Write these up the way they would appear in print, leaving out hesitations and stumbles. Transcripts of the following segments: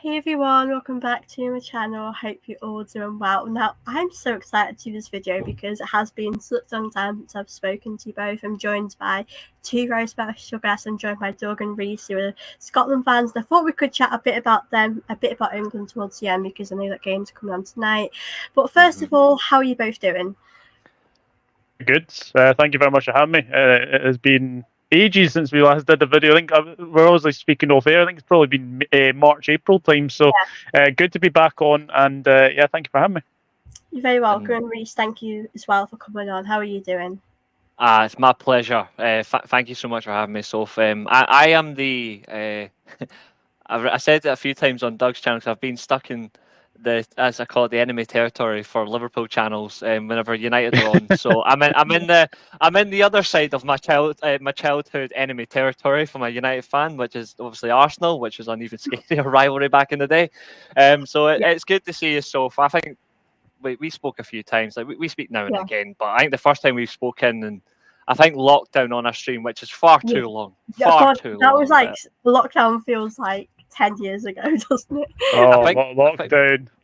Hey everyone, welcome back to my channel. I hope you're all doing well. Now, I'm so excited to do this video because it has been such a long time since I've spoken to you both. I'm joined by two very special guests. I'm joined by Doug and Reece, who are Scotland fans. I thought we could chat a bit about them, a bit about England towards the end because I know that game's coming on tonight. But first of all, how are you both doing? Good. Thank you very much for having me. It has been ages since we last did the video. I think we're obviously speaking off air. I think it's probably been March, April time. So good to be back on. And yeah, thank you for having me. You're very welcome. And Reece, thank you as well for coming on. How are you doing? It's my pleasure. Thank you so much for having me, Soph. I am the. I said it a few times on Doug's channel because I've been stuck in as I call it, the enemy territory for Liverpool channels. Whenever United are on, so I'm in the other side of my childhood enemy territory from a United fan, which is obviously Arsenal, which was an even scarier rivalry back in the day. It's good to see you, Soph. I think we spoke a few times. Like we speak now and again, but I think the first time we've spoken, and I think lockdown on our stream, which is far too long. Far too long. That was like lockdown feels like 10 years ago, doesn't it? Oh,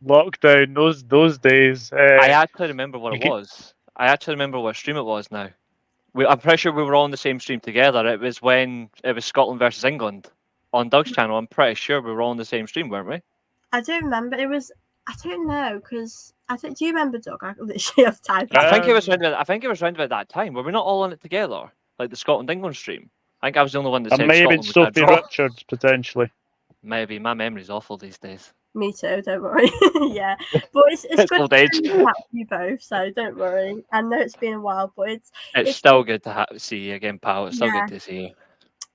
lockdown! Those days. I actually remember what it was. I actually remember what stream it was. Now, I'm pretty sure we were all on the same stream together. It was when it was Scotland versus England on Doug's channel. I'm pretty sure we were all on the same stream, weren't we? I don't remember. It was. I don't know because do you remember, Doug? I literally have time. I think it was around about that time. Were we not all on it together, like the Scotland England stream? I think I was the only one that said maybe Sophie Richards potentially. Maybe my memory's awful these days. Me too. Don't worry. Yeah, but it's good to have you both. So don't worry. I know it's been a while, but it's still good to see you again, pal. It's still good to see you.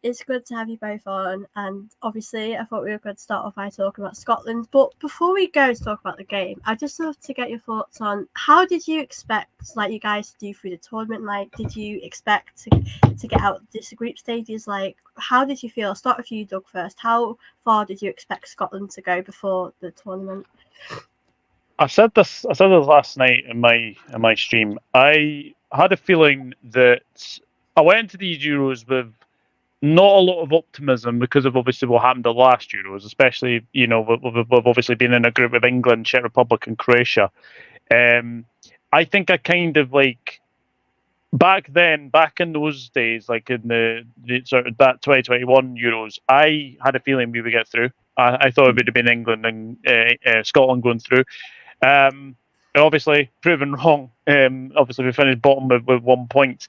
It's good to have you both on, and obviously I thought we were going to start off by talking about Scotland, but before we go to talk about the game, I just love to get your thoughts on how did you expect you guys to do through the tournament? Like, did you expect to get out this group stages? Like, how did you feel? I'll start with you, Doug, first. How far did you expect Scotland to go before the tournament? I said this last night in my stream. I had a feeling that I went into these Euros with not a lot of optimism because of obviously what happened the last Euros, especially we've obviously been in a group with England, Czech Republic, and Croatia. I think I kind of like back in those days, like in the sort of that 2021 Euros, I had a feeling we would get through. I thought it would have been England and Scotland going through. Obviously proven wrong. Obviously we finished bottom with 1 point.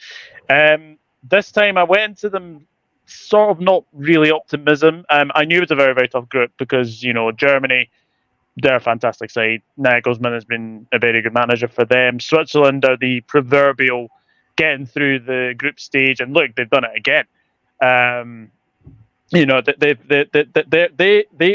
This time I went into them sort of not really optimism. I knew it was a very, very tough group because, Germany, they're a fantastic side. Nagelsmann has been a very good manager for them. Switzerland are the proverbial getting through the group stage, and look, they've done it again. They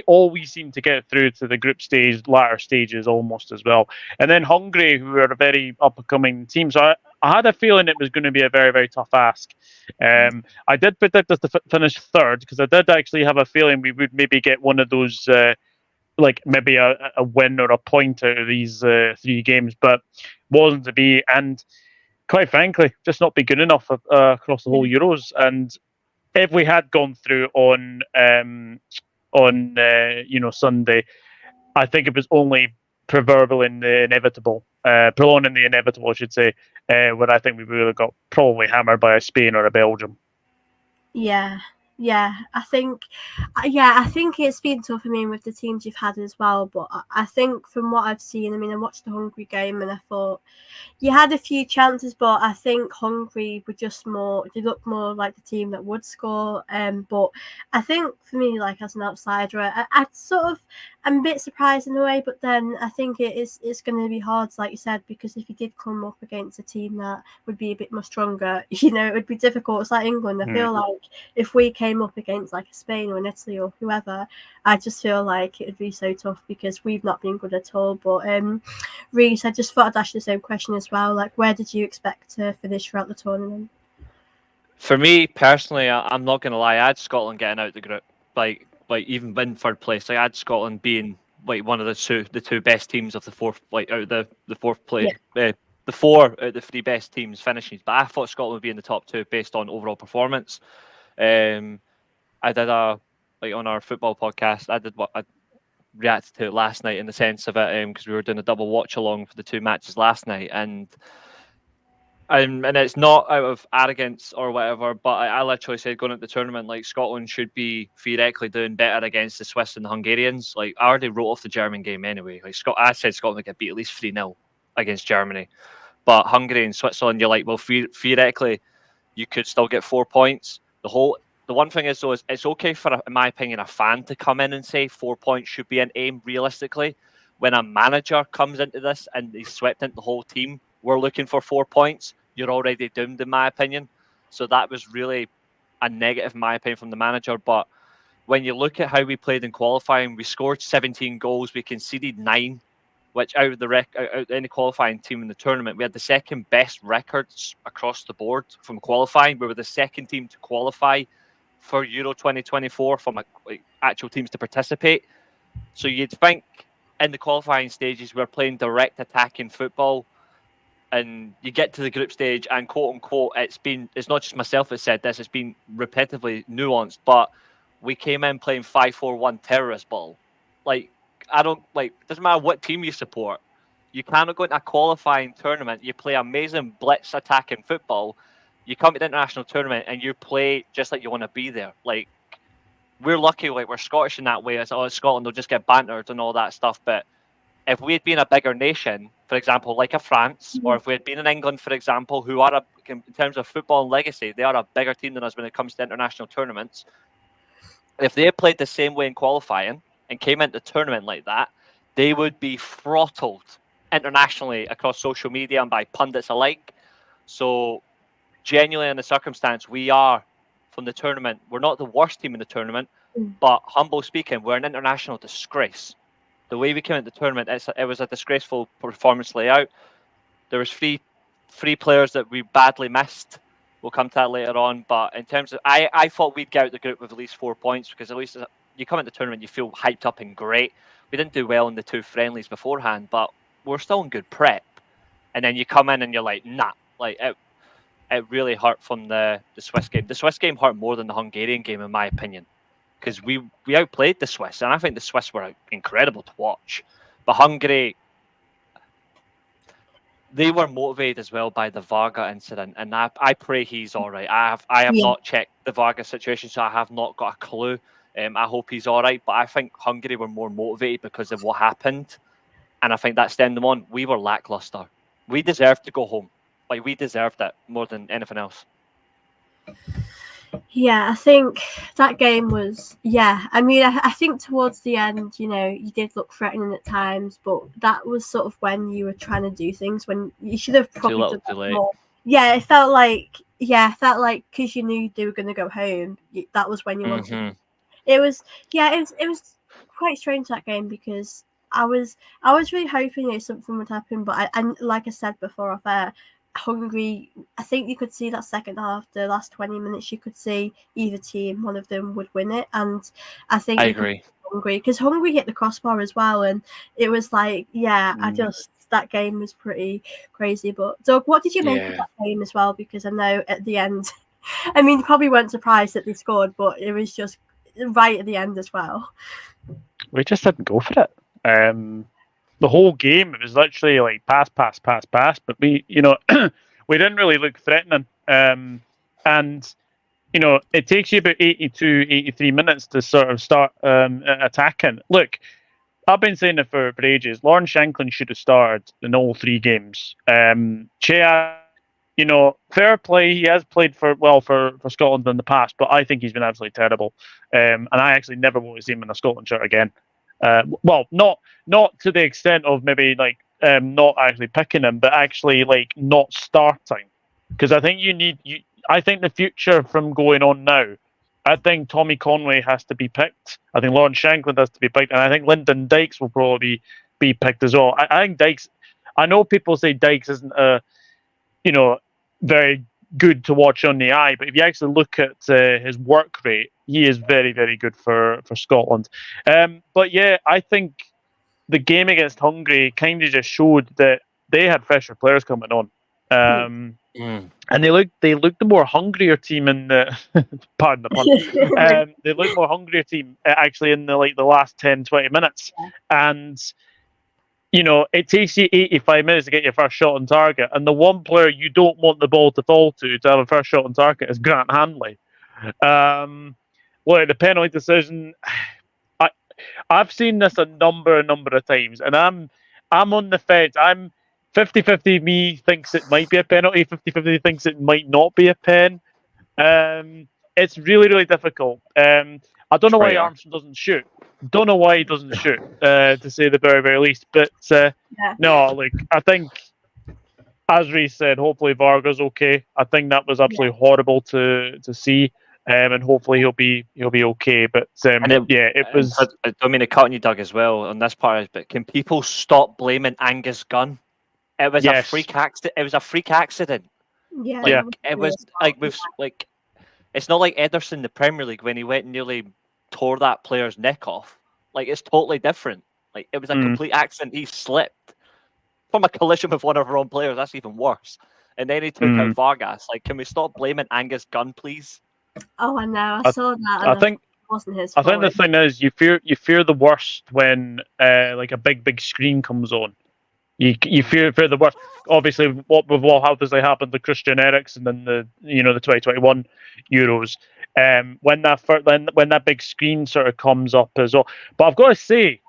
always seem to get through to the group stage, latter stages almost as well. And then Hungary, who are a very up-and-coming team. So I had a feeling it was going to be a very, very tough ask. I did predict us to finish third because I did actually have a feeling we would maybe get one of those, like maybe a win or a point out of these 3 games, but wasn't to be. And quite frankly, just not be good enough across the whole Euros. And if we had gone through on Sunday, I think it was only prolonging the inevitable, I should say, where I think we would have got probably hammered by a Spain or a Belgium. Yeah, I think it's been tough. I mean, with the teams you've had as well, but I think from what I've seen, I mean, I watched the Hungary game and I thought you had a few chances, but I think Hungary were just they looked more like the team that would score. But I think for me, like as an outsider, I'm a bit surprised in a way, but then I think it's going to be hard, like you said, because if you did come up against a team that would be a bit more stronger, it would be difficult. It's like England. I feel like if we came up against like a Spain or an Italy or whoever, I just feel like it would be so tough because we've not been good at all. But Reece, I just thought I'd ask you the same question as well. Like, where did you expect to finish throughout the tournament? For me personally, I'm not going to lie. I had Scotland getting out the group, like even in third place. I had Scotland being like one of the two best teams of the fourth, like out of the fourth place. Yeah. The 4 out of the 3 best teams finishing, but I thought Scotland would be in the top 2 based on overall performance. I did on our football podcast. I did reacted to it last night in the sense of it, because we were doing a double watch along for the 2 matches last night, and it's not out of arrogance or whatever, but I literally said going into the tournament, like, Scotland should be theoretically doing better against the Swiss and the Hungarians. Like, I already wrote off the German game anyway. Like, I said Scotland would get beat at least 3-0 against Germany. But Hungary and Switzerland, you're like, well, theoretically, you could still get 4 points. The one thing is, though, is it's okay for, in my opinion, a fan to come in and say 4 points should be an aim realistically. When a manager comes into this and he's swept into the whole team, we're looking for 4 points, you're already doomed, in my opinion. So that was really a negative, in my opinion, from the manager. But when you look at how we played in qualifying, we scored 17 goals, we conceded 9, which out of any qualifying team in the tournament, we had the second best records across the board from qualifying. We were the second team to qualify for Euro 2024 from actual teams to participate. So you'd think in the qualifying stages we're playing direct attacking football, and you get to the group stage and quote unquote it's not just myself that said this, it's been repetitively nuanced, but we came in playing 5-4-1 terrorist ball. Like, it doesn't matter what team you support, you cannot go into a qualifying tournament, you play amazing blitz attacking football, you come to the international tournament and you play just like you want to be there. Like, we're lucky, like, we're Scottish in that way. It's Scotland will just get bantered and all that stuff. But if we had been a bigger nation, for example, like a France, or if we had been in England, for example, who are in terms of football and legacy, they are a bigger team than us when it comes to international tournaments. If they had played the same way in qualifying and came into the tournament like that, they would be throttled internationally across social media and by pundits alike. So genuinely, in the circumstance, we are from the tournament, we're not the worst team in the tournament, but humble speaking, we're an international disgrace. The way we came into the tournament, it was a disgraceful performance layout. There was three players that we badly missed. We'll come to that later on. But in terms of, I thought we'd get out the group with at least 4 points, because at least you come into the tournament, you feel hyped up and great. We didn't do well in the 2 friendlies beforehand, but we're still in good prep. And then you come in and you're like, nah. Like, it really hurt from the Swiss game. The Swiss game hurt more than the Hungarian game, in my opinion, because we outplayed the Swiss, and I think the Swiss were incredible to watch. But Hungary, they were motivated as well by the Varga incident, and I pray he's all right. I have not checked the Varga situation, so I have not got a clue. I hope he's all right, but I think Hungary were more motivated because of what happened, and I think that stemmed them on. We were lackluster. We deserved to go home. Like, we deserved it more than anything else. Yeah, I think that game was, I mean, I think towards the end, you did look threatening at times, but that was sort of when you were trying to do things when you should have probably done that more. Yeah, it felt like because you knew they were going to go home, that was when you wanted. It was quite strange, that game, because I was really hoping something would happen, but I like I said before off air, Hungary, I think you could see that second half, the last 20 minutes, you could see either team, one of them would win it. And I think I agree. Hungary, because Hungary hit the crossbar as well. And it was like, that game was pretty crazy. But Doug, what did you make of that game as well? Because I know at the end, I mean, you probably weren't surprised that they scored, but it was just right at the end as well. We just didn't go for it. The whole game, it was literally like pass, but we, we didn't really look threatening. And, it takes you about 82, 83 minutes to sort of start attacking. Look, I've been saying it for ages. Lauren Shanklin should have started in all 3 games. Chea, fair play. He has played for Scotland in the past, but I think he's been absolutely terrible. And I actually never want to see him in a Scotland shirt again. Well, not to the extent of maybe not actually picking him, but actually not starting, because I think I think the future from going on now, I think Tommy Conway has to be picked. I think Lauren Shanklin has to be picked, and I think Lyndon Dykes will probably be picked as well. I think Dykes. I know people say Dykes isn't very good to watch on the eye, but if you actually look at his work rate, he is very, very good for Scotland. But yeah, I think the game against Hungary kind of just showed that they had fresher players coming on. and they looked the more hungrier team in the pardon the pun. They looked more hungrier team actually in the last 10-20 minutes, and it takes you 85 minutes to get your first shot on target, and the one player you don't want the ball to fall to have a first shot on target is Grant Hanley. The penalty decision, I've seen this a number of times, and I'm on the fence. I'm 50-50. Me thinks it might be a penalty. 50-50 thinks it might not be a pen. It's really, really difficult. I don't know why Armstrong doesn't shoot. Don't know why he doesn't shoot, to say the very, very least. But no, I think, as Reece said, hopefully Varga's okay. I think that was absolutely horrible to see, and hopefully he'll be okay. But it was. I don't mean to cut on you, Doug, as well on this part. But can people stop blaming Angus Gunn? It was a freak accident. It was a freak accident. Yeah, it was it's not like Ederson in the Premier League when he went and nearly tore that player's neck off. It's totally different. It was a complete accident. He slipped from a collision with one of our own players. That's even worse. And then he took out Vargas. Can we stop blaming Angus Gunn, please? Oh, I know. I saw that. I think it wasn't his fault. I think the thing is, you fear the worst when a big screen comes on. You fear the worst. Obviously, what obviously happened to Christian Eriksen in the 2021 Euros. When that big screen sort of comes up as well. But I've got to say,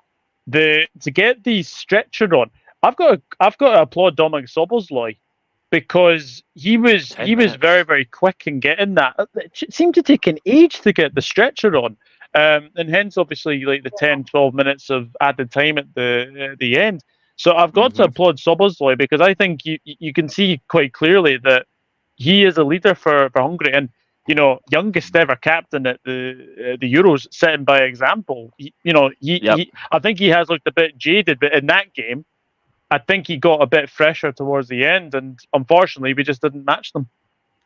to get the stretcher on, I've got to applaud Dominic Szoboszlai, because he was very, very quick in getting that. It seemed to take an age to get the stretcher on, and hence obviously the 10-12 minutes of added time at the end. So I've got to applaud Szoboszlai, because I think you can see quite clearly that he is a leader for Hungary, and youngest ever captain at the Euros, setting by example. I think he has looked a bit jaded, but in that game, I think he got a bit fresher towards the end, and unfortunately, we just didn't match them.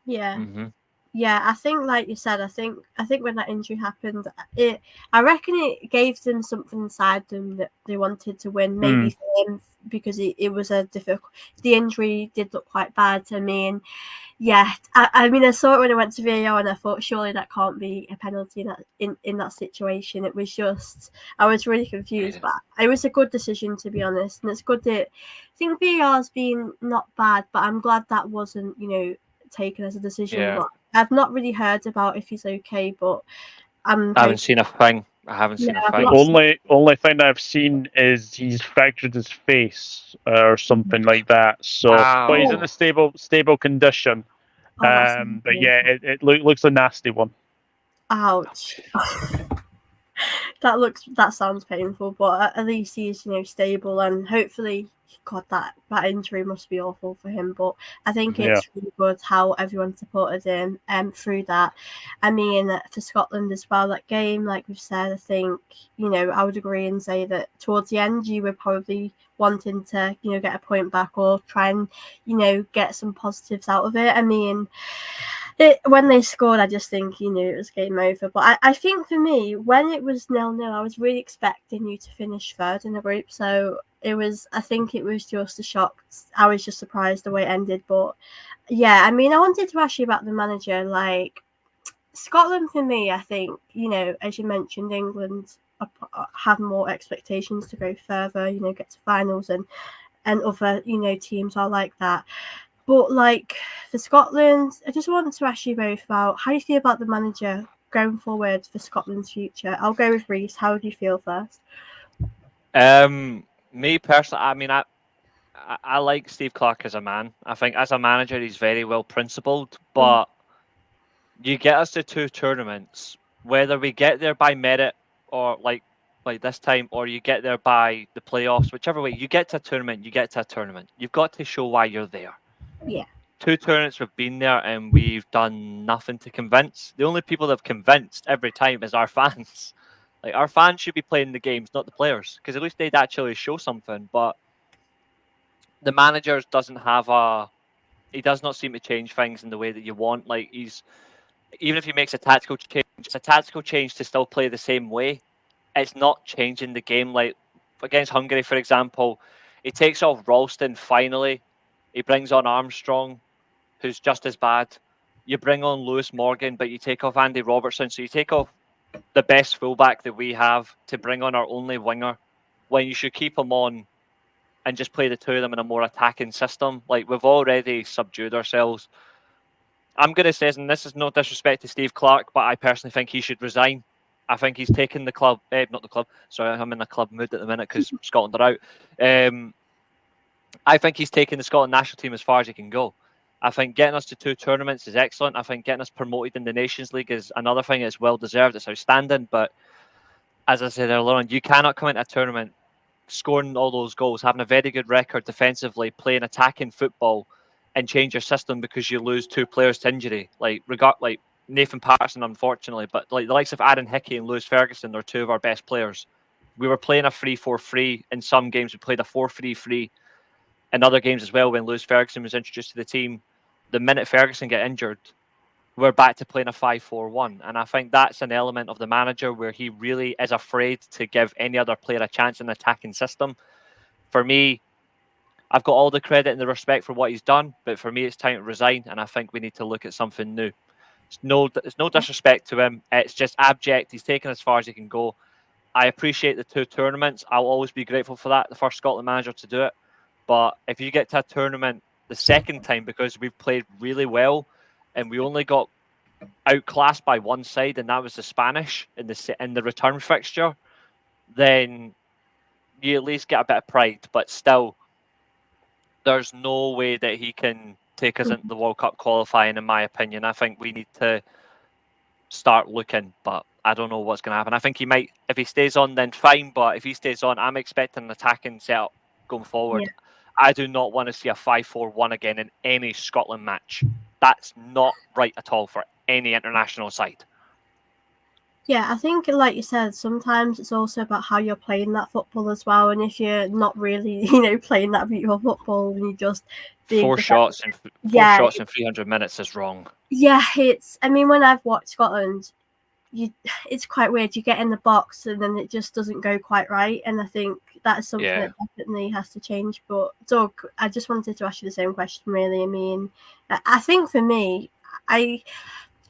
Yeah. Yeah, I think, like you said, I think when that injury happened, I reckon it gave them something inside them that they wanted to win. Maybe for him, because it was a difficult. The injury did look quite bad to me, and yeah, I mean, I saw it when I went to VAR, and I thought surely that can't be a penalty in that situation. It was just, I was really confused, but it was a good decision, to be honest, and it's good that I think VAR's been not bad, but I'm glad that wasn't taken as a decision. Yeah. But I've not really heard about if he's okay, but I haven't seen a thing. I haven't seen a thing. The only thing that I've seen is he's fractured his face or something like that. So, but he's in a stable condition. But yeah, it looks a nasty one. Ouch. That sounds painful, but at least he's stable, and hopefully, God, that injury must be awful for him. But I think it's really good how everyone supported him through that. I mean, for Scotland as well, that game, like we've said, I think I would agree and say that towards the end you were probably wanting to get a point back or try and get some positives out of it. I mean, when they scored, I just think it was game over. But I think for me, when it was 0-0, I was really expecting you to finish third in the group. So I think it was just a shock. I was just surprised the way it ended. But yeah, I mean, I wanted to ask you about the manager. Scotland, for me, I think, as you mentioned, England have more expectations to go further, get to finals, and other, teams are like that. But for Scotland, I just wanted to ask you both about how you feel about the manager going forward for Scotland's future. I'll go with Reece. How do you feel first? Me personally, I mean, I like Steve Clarke as a man. I think as a manager, he's very well principled. But you get us to 2 tournaments, whether we get there by merit or like this time, or you get there by the playoffs, whichever way, you get to a tournament, You've got to show why you're there. Yeah. 2 tournaments we've been there and we've done nothing to convince. The only people that have convinced every time is our fans. Our fans should be playing the games, not the players, because at least they'd actually show something. But the manager doesn't have he does not seem to change things in the way that you want. Even if he makes a tactical change, it's a tactical change to still play the same way. It's not changing the game. Like against Hungary, for example, he takes off Ralston finally. He brings on Armstrong. who's just as bad. You bring on Lewis Morgan, but you take off Andy Robertson. So you take off the best fullback that we have to bring on our only winger, when you should keep him on and just play the two of them in a more attacking system. Like, we've already subdued ourselves. I'm going to say, and this is no disrespect to Steve Clarke, but I personally think he should resign. I think he's taken the club, not the club, sorry, I'm in a club mood at the minute because Scotland are out. I think he's taken the Scotland national team as far as he can go. I think getting us to 2 tournaments is excellent. I think getting us promoted in the Nations League is another thing that's well deserved. It's outstanding. But as I said earlier on, you cannot come into a tournament scoring all those goals, having a very good record defensively, playing attacking football, and change your system because you lose 2 players to injury. Like Nathan Patterson, unfortunately, but like the likes of Aaron Hickey and Lewis Ferguson are 2 of our best players. We were playing a 3-4-3. In some games, we played a 4-3-3. In other games as well, when Lewis Ferguson was introduced to the team, the minute Ferguson got injured, we're back to playing a 5-4-1. And I think that's an element of the manager where he really is afraid to give any other player a chance in the attacking system. For me, I've got all the credit and the respect for what he's done, but for me, it's time to resign, and I think we need to look at something new. It's no disrespect to him. It's just abject. He's taken as far as he can go. I appreciate the 2 tournaments. I'll always be grateful for that, the first Scotland manager to do it. But if you get to a tournament the second time because we've played really well and we only got outclassed by one side, and that was the Spanish in the return fixture, then you at least get a bit of pride. But still, there's no way that he can take us into the World Cup qualifying, in my opinion. I think we need to start looking, but I don't know what's going to happen. I think he might, if he stays on, then fine. But if he stays on, I'm expecting an attacking setup going forward. Yeah. I do not want to see a 5-4-1 again in any Scotland match. That's not right at all for any international side. Yeah, I think, like you said, sometimes it's also about how you're playing that football as well. And if you're not really, playing that beautiful football, and you just four shots in 300 minutes is wrong. Yeah, when I've watched Scotland, it's quite weird. You get in the box and then it just doesn't go quite right. And I think that's something that definitely has to change. But Doug, I just wanted to ask you the same question, really. I mean, I think for me,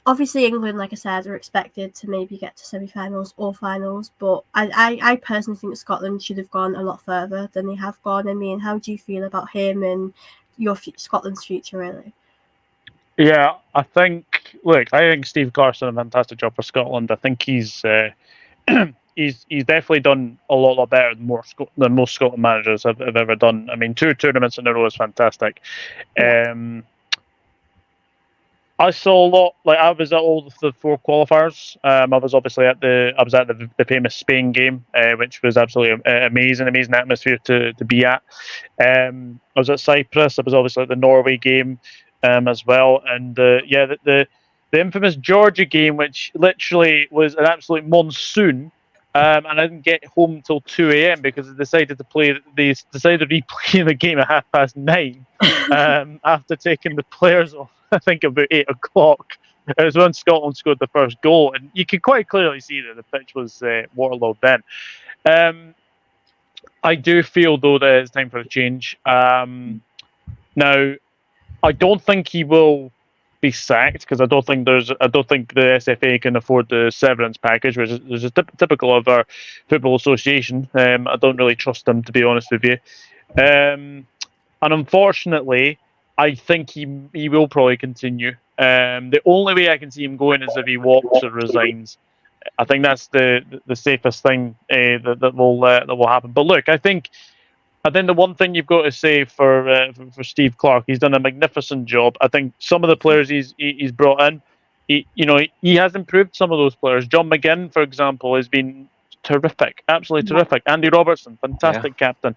obviously England, like I said, are expected to maybe get to semi-finals or finals. But I personally think Scotland should have gone a lot further than they have gone. I mean, how do you feel about him and Scotland's future, really? Yeah, I think Steve Clarke's done a fantastic job for Scotland. I think he's he's definitely done a lot better than most Scotland managers have ever done. I mean, 2 tournaments in a row is fantastic. I saw a lot. Like, I was at all the 4 qualifiers. I was obviously at the famous Spain game, which was absolutely amazing atmosphere to be at. I was at Cyprus. I was obviously at the Norway game as well, and the infamous Georgia game, which literally was an absolute monsoon. And I didn't get home till 2 a.m. because they decided to replay the game at 9:30 after taking the players off. I think about 8 o'clock. It was when Scotland scored the first goal, and you could quite clearly see that the pitch was waterlogged then. I do feel, though, that it's time for a change. Now, I don't think he will be sacked because I don't think the SFA can afford the severance package, which is typical of our football association. I don't really trust them, to be honest with you. And unfortunately, I think he will probably continue. The only way I can see him going is if he walks or resigns. I think that's the safest thing that will happen. But look, I think the one thing you've got to say for Steve Clarke, he's done a magnificent job. I think some of the players he's brought in, he has improved some of those players. John McGinn, for example, has been terrific, absolutely terrific. Andy Robertson, fantastic captain.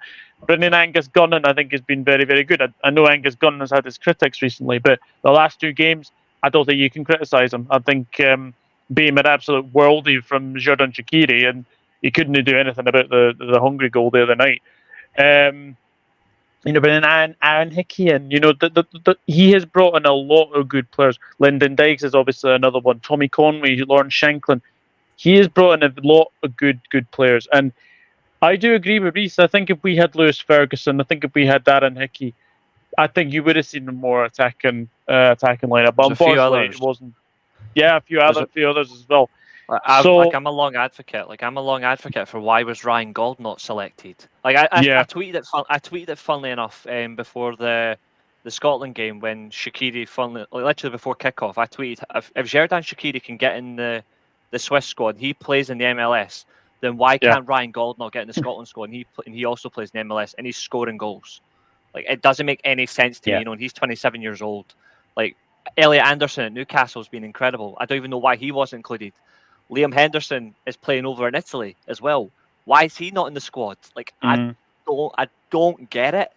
Brendan Angus Gunnan, I think, has been very, very good. I know Angus Gunnan has had his critics recently, but the last 2 games, I don't think you can criticise him. I think being an absolute worldie from Xherdan Shaqiri, and he couldn't do anything about the Hungary goal the other night. But then Aaron Hickey, and he has brought in a lot of good players. Lyndon Dykes is obviously another one. Tommy Conway, Lawrence Shanklin. He has brought in a lot of good players, and I do agree with Reece. I think if we had Lewis Ferguson, I think if we had Aaron Hickey, I think you would have seen a more attacking lineup, but There's a few unfortunately it others. wasn't. Yeah, a few There's a, others as well. like So I'm a long advocate. Like I'm a long advocate for why was Ryan Gauld not selected. Like I yeah, tweeted it. I tweeted it funnily enough before the Scotland game when Shaqiri literally before kickoff. I tweeted if Xherdan Shaqiri can get in the Swiss squad, he plays in the MLS. Then why yeah, can't Ryan Gauld not get in the Scotland squad? And he also plays in the MLS and he's scoring goals. Like it doesn't make any sense to me. yeah. You know, and he's 27 years old. Like Elliot Anderson at Newcastle's been incredible. I don't even know why he wasn't included. Liam Henderson is playing over in Italy as well. Why is he not in the squad? Like Mm. I don't get it.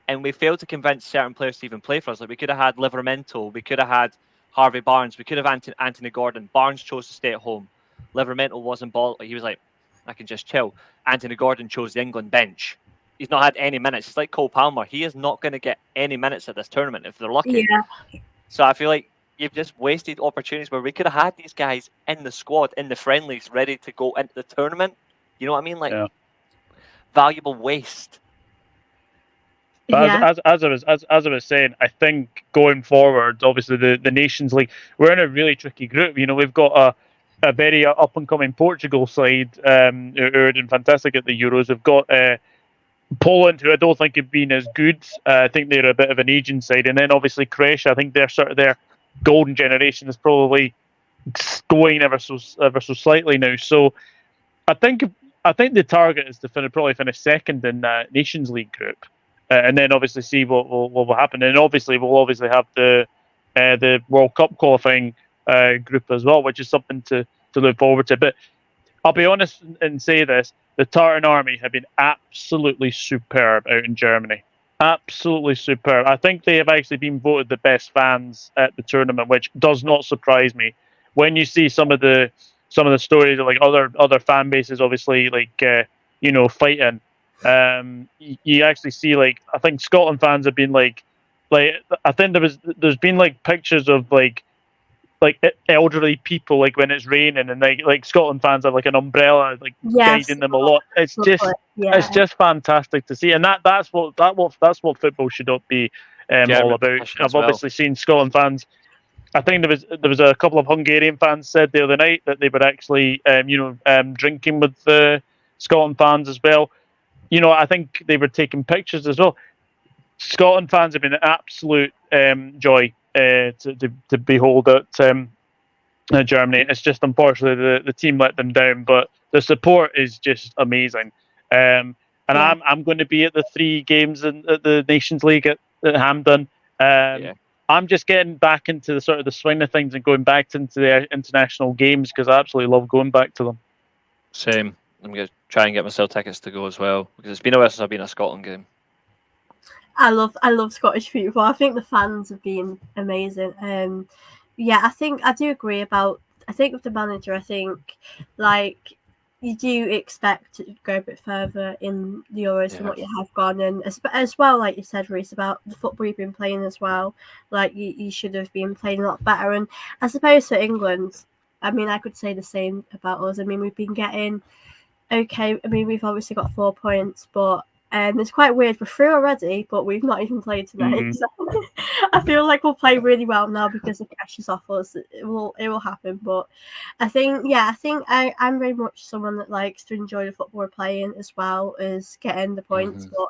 And we failed to convince certain players to even play for us. Like we could have had Livermento, we could have had Harvey Barnes, we could have Anthony Gordon. Barnes chose to stay at home. Livermento wasn't ball. He was like, I can just chill. Anthony Gordon chose the England bench. He's not had any minutes. It's like Cole Palmer. He is not going to get any minutes at this tournament if they're lucky. Yeah. So I feel like you've just wasted opportunities where we could have had these guys in the squad, in the friendlies, ready to go into the tournament. You know what I mean? Like valuable waste. But Yeah. as I was saying, I think going forward, obviously the Nations League, we're in a really tricky group. You know, we've got a very up and coming Portugal side who are doing fantastic at the Euros. We've got Poland, who I don't think have been as good. I think they're a bit of an aging side, and then obviously Croatia. I think they're sort of their golden generation is probably going ever so slightly now. So I think the target is to probably finish second in that Nations League group, and then obviously see what will happen. And obviously we'll have the World Cup qualifying group as well, which is something to look forward to. But I'll be honest and say this: the Tartan Army have been absolutely superb out in Germany. Absolutely superb. I think they have actually been voted the best fans at the tournament, which does not surprise me. When you see some of the stories of like other fan bases, obviously like fighting, you actually see like I think Scotland fans have been like I think there's been like pictures of like elderly people like when it's raining and like Scotland fans have like an umbrella like Yes. guiding them a lot. It's just fantastic to see, and that's what football should be all about. I've obviously seen Scotland fans. I think there was a couple of Hungarian fans said the other night that they were actually drinking with the Scotland fans as well. You know, I think they were taking pictures as well. Scotland fans have been an absolute joy to behold at Germany. It's just unfortunately the team let them down, but the support is just amazing. And I'm going to be at the 3 games at the Nations League at Hampden. I'm just getting back into the sort of the swing of things and going back into the international games because I absolutely love going back to them. Same. I'm going to try and get myself tickets to go as well because it's been a while since I've been at a Scotland game. I love Scottish football. I think the fans have been amazing. I think I do agree about. I think with the manager, I think like you do expect to go a bit further in the Euros than what you have gone, and as well, like you said, Reece, about the football you've been playing as well. Like you should have been playing a lot better. And I suppose for England, I mean, I could say the same about us. I mean, we've been getting okay. I mean, we've obviously got 4 points, but. It's quite weird. We're through already, but we've not even played tonight. Mhm. So I feel like we'll play really well now because the pressure's off us. It will happen. But I think I'm very much someone that likes to enjoy the football we're playing as well as getting the points. But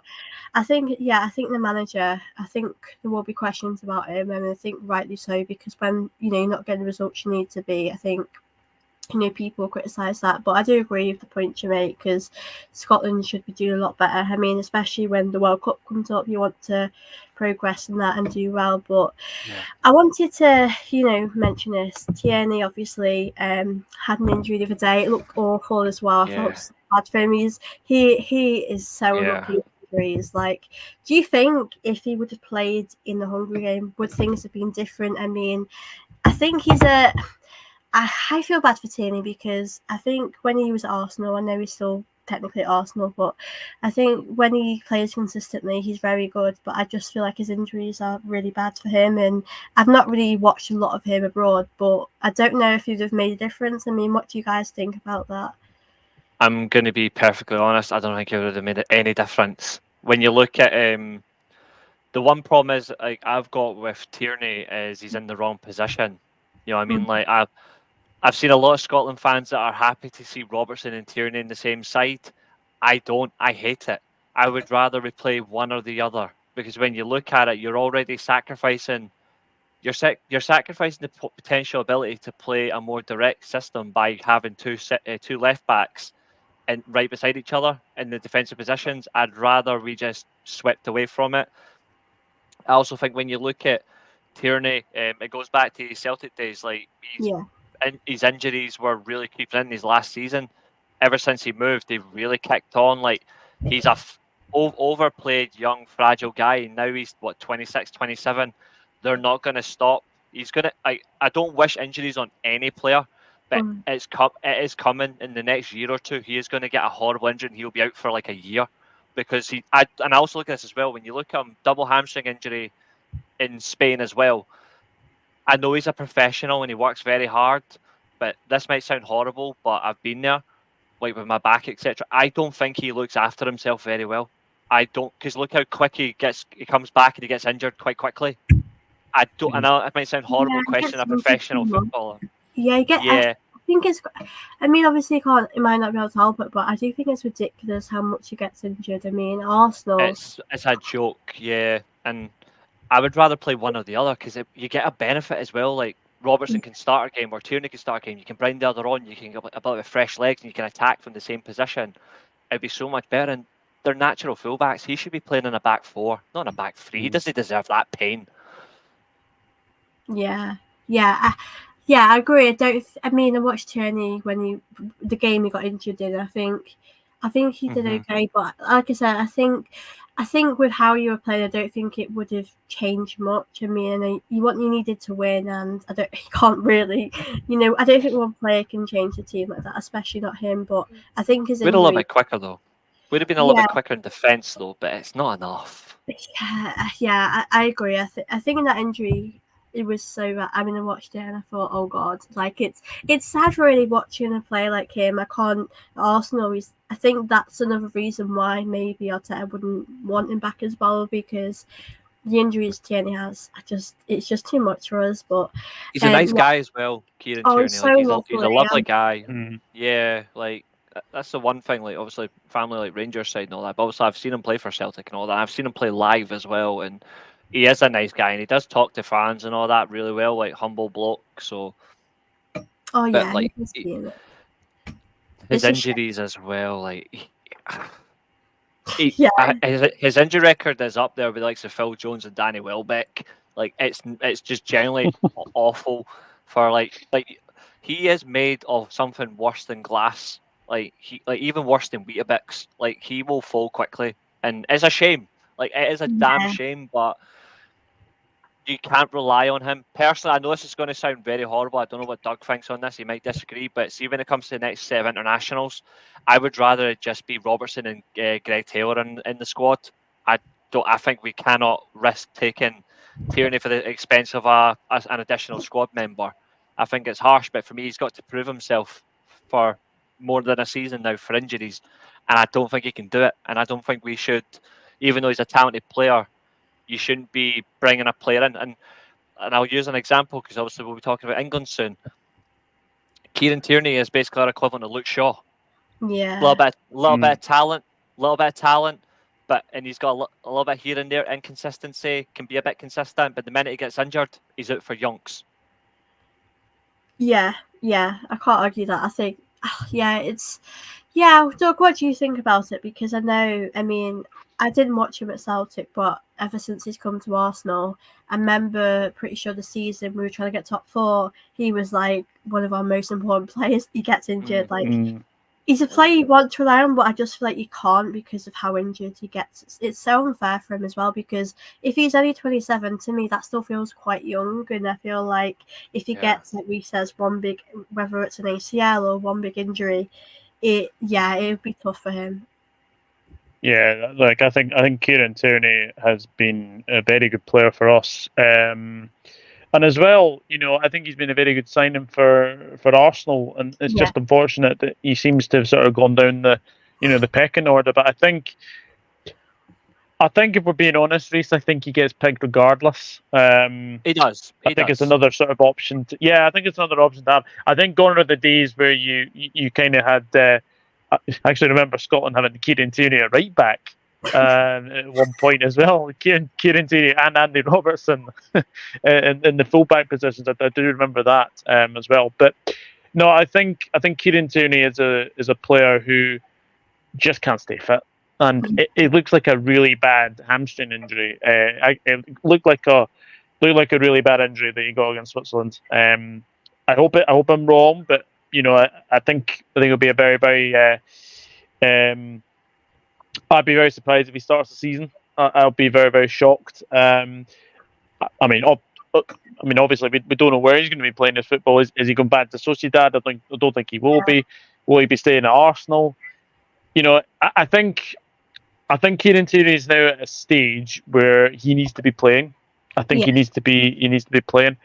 I think the manager. I think there will be questions about him, and I think rightly so because when you're not getting the results you need to be, I think. People criticise that, but I do agree with the point you make because Scotland should be doing a lot better. I mean, especially when the World Cup comes up, you want to progress in that and do well. But I wanted to, mention this. Tierney obviously had an injury the other day. It looked awful as well. I felt so bad for him. He is so unlucky with injuries. Like, do you think if he would have played in the Hungary game, would things have been different? I mean, I think I feel bad for Tierney because I think when he was at Arsenal, I know he's still technically at Arsenal, but I think when he plays consistently, he's very good. But I just feel like his injuries are really bad for him, and I've not really watched a lot of him abroad, but I don't know if he'd have made a difference. I mean, what do you guys think about that? I'm going to be perfectly honest. I don't think it would have made any difference. When you look at The one problem is, like, I've got with Tierney is he's in the wrong position. You know what I mean? Like, I've seen a lot of Scotland fans that are happy to see Robertson and Tierney in the same side. I don't. I hate it. I would rather we play one or the other, because when you look at it, you're already sacrificing. You're sacrificing the potential ability to play a more direct system by having two left backs and right beside each other in the defensive positions. I'd rather we just swept away from it. I also think when you look at Tierney, it goes back to his Celtic days. Like, his injuries were really creeping in his last season. Ever since he moved, they've really kicked on. Like, he's a overplayed young fragile guy, and now he's 26, 27. They're not going to stop. He's going to. I don't wish injuries on any player, but it is coming in the next year or two. He is going to get a horrible injury, and he'll be out for like a year, because I also look at this as well. When you look at him, double hamstring injury in Spain as well. I know he's a professional and he works very hard, but this might sound horrible, but I've been there, like with my back, etc. I don't think he looks after himself very well. I don't, because look how quick he comes back and he gets injured quite quickly. I don't. I know it might sound horrible, questioning a professional footballer. Yeah, I think it's. I mean, obviously, it might not be able to help it, but I do think it's ridiculous how much he gets injured. I mean, Arsenal. It's a joke, yeah, and I would rather play one or the other, because you get a benefit as well. Like, Robertson can start a game, or Tierney can start a game. You can bring the other on. You can get a bit with fresh legs, and you can attack from the same position. It'd be so much better. And they're natural fullbacks. He should be playing in a back four, not in a back three. He doesn't deserve that pain. Yeah, I agree. I mean, I watched Tierney when the game he got injured in. I think he did okay, but like I said, I think with how you were playing, I don't think it would have changed much. I mean, you needed to win, and you can't really, I don't think one player can change the team like that, especially not him. But I think his injury, we're a little bit quicker though. We'd have been a little bit quicker in defence though, but it's not enough. Yeah, I agree. I think in that injury, it was so bad. I mean, I watched it and I thought, oh god, like it's sad really watching a player like him. I can't. Arsenal is. I think that's another reason why maybe Arteta wouldn't want him back as well, because the injuries Tierney has, it's just too much for us. But he's a nice guy as well, Kieran Tierney. He's so lovely, he's a lovely guy. Yeah, like that's the one thing. Like, obviously, family like Rangers side and all that. But also, I've seen him play for Celtic and all that. I've seen him play live as well, and he is a nice guy, and he does talk to fans and all that really well, like humble bloke. So, yeah, like his injuries as well, like his injury record is up there with the likes of Phil Jones and Danny Welbeck. Like, it's just generally awful for like he is made of something worse than glass. Like, even worse than Weetabix. Like, he will fall quickly, and it's a shame. Like, it is a damn shame, but you can't rely on him. Personally, I know this is going to sound very horrible. I don't know what Doug thinks on this. He might disagree, but see, when it comes to the next set of internationals, I would rather it just be Robertson and Greg Taylor in the squad. I think we cannot risk taking Tierney for the expense of an additional squad member. I think it's harsh, but for me, he's got to prove himself for more than a season now for injuries, and I don't think he can do it. And I don't think we should, even though he's a talented player, you shouldn't be bringing a player in. And I'll use an example, because obviously we'll be talking about England soon. Kieran Tierney is basically our equivalent of Luke Shaw. Yeah, a little bit of talent, and he's got a little bit here and there. Inconsistency, can be a bit consistent, but the minute he gets injured, he's out for yonks. Yeah, I can't argue that. I think, Doug, what do you think about it? Because I mean, I didn't watch him at Celtic, but ever since he's come to Arsenal, I remember pretty sure the season we were trying to get top 4, he was like one of our most important players. He gets injured. He's a player you want to rely on, but I just feel like you can't because of how injured he gets. It's so unfair for him as well, because if he's only 27, to me, that still feels quite young. And I feel like if he gets, like Reece says, one big, whether it's an ACL or one big injury, it would be tough for him. Yeah, like I think Kieran Tierney has been a very good player for us. And as well, I think he's been a very good signing for Arsenal, and it's just unfortunate that he seems to have sort of gone down the pecking order. But I think I think if we're being honest, Reece, I think he gets picked regardless. He does. I think it's another sort of option. I think it's another option to have. I think gone are the days where you kind of had. I actually remember Scotland having Kieran Tierney at right back at one point as well. Kieran Tierney and Andy Robertson in the fullback positions. I do remember that as well. But no, I think Kieran Tierney is a player who just can't stay fit. And it looks like a really bad hamstring injury. It looked like a really bad injury that he got against Switzerland. I hope I'm wrong, but I think it'll be a very very. I'd be very surprised if he starts the season. I'll be very very shocked. I mean, obviously we don't know where he's going to be playing his football. Is he going back to Sociedad? I don't think he will be. Will he be staying at Arsenal? I think Kieran Tierney is now at a stage where he needs to be playing. I think he needs to be playing.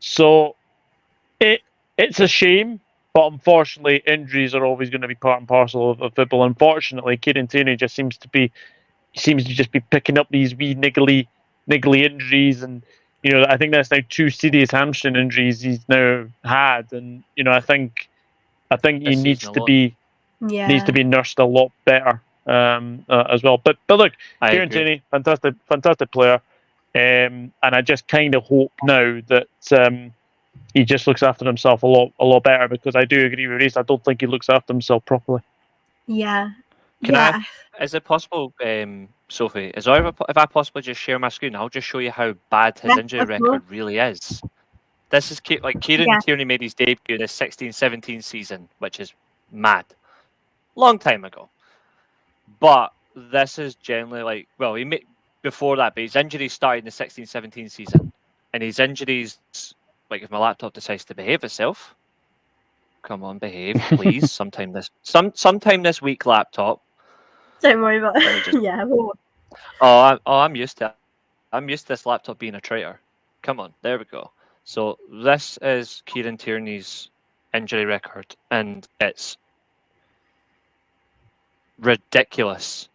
So it's a shame, but unfortunately, injuries are always going to be part and parcel of football. Unfortunately, Kieran Tierney just seems to just be picking up these wee niggly injuries, and I think that's now 2 serious hamstring injuries he's now had, and I think he needs to be nursed a lot better as well. But look, Kieran Tierney, fantastic player, and I just kind of hope now that he just looks after himself a lot better, because I do agree with Reece. I don't think he looks after himself properly. Yeah. Is it possible, Sophie? If I possibly just share my screen, I'll just show you how bad his injury record really is. This is Kieran Tierney made his debut in the 16-17 season, which is mad. Long time ago. But this is generally he made before that, but his injuries started in the 16-17 season. And his injuries, if my laptop decides to behave itself, come on, behave, please. sometime this week, laptop. Don't worry about it. I'm used to it. I'm used to this laptop being a traitor. Come on, there we go. So this is Kieran Tierney's injury record, and it's ridiculous.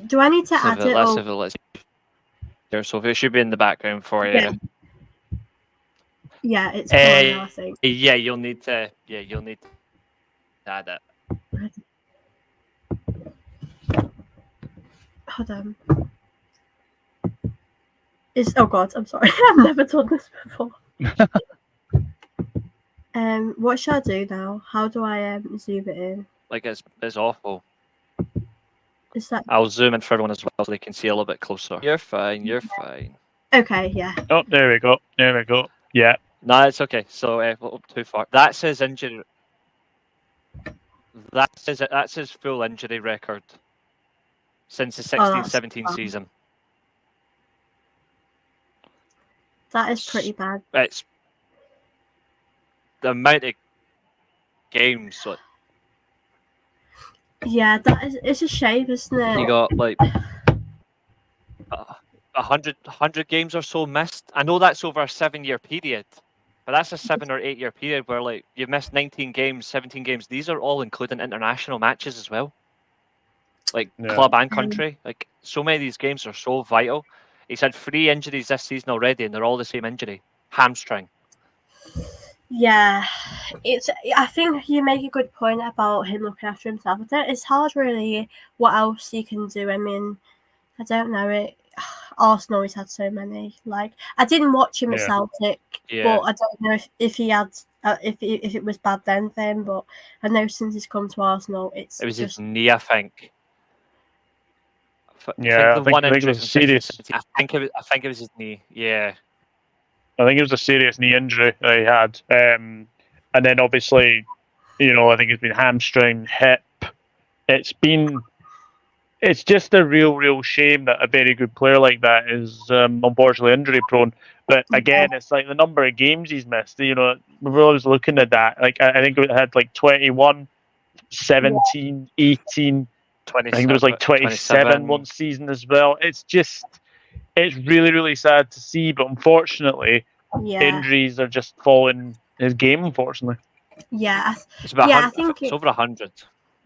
Do I need to add it? Let's there, so it should be in the background for you. Yeah, it's now, I think. Yeah, you'll need to add it. Hold on. Oh God, I'm sorry. I've never done this before. What should I do now? How do I zoom it in? It's awful. Is that? I'll zoom in for everyone as well so they can see a little bit closer. You're fine. Okay, yeah. Oh, there we go. Yeah. No, it's okay. So up too far. That's his injury. That's his full injury record since the 16-17 season. That is pretty bad. It's the amount of games. Yeah, it's a shame, isn't it? You got 100 games or so missed. I know that's over a 7-year period, but that's a 7 or 8 year period where you've missed 19 games, 17 games. These are all including international matches as well, club and country. So many of these games are so vital. He's had 3 injuries this season already, and they're all the same injury: hamstring. Yeah, I think you make a good point about him looking after himself. It's hard, really, what else he can do. I mean, I don't know. Arsenal always had so many. I didn't watch him at Celtic, but I don't know if he had if it was bad then. But I know since he's come to Arsenal, it was his knee, I think. I think it was serious. I think it was his knee. Yeah. I think it was a serious knee injury that he had, and then obviously, I think it's been hamstring, hip. It's just a real shame that a very good player like that is unfortunately injury prone. But again, it's the number of games he's missed. We're always looking at that. I think it had 21, 17, 18. I think there was 27 one season as well. It's just. it's really, really sad to see, but unfortunately, Yeah, injuries are just following his game, unfortunately. yeah, It's about yeah. I think it's over 100.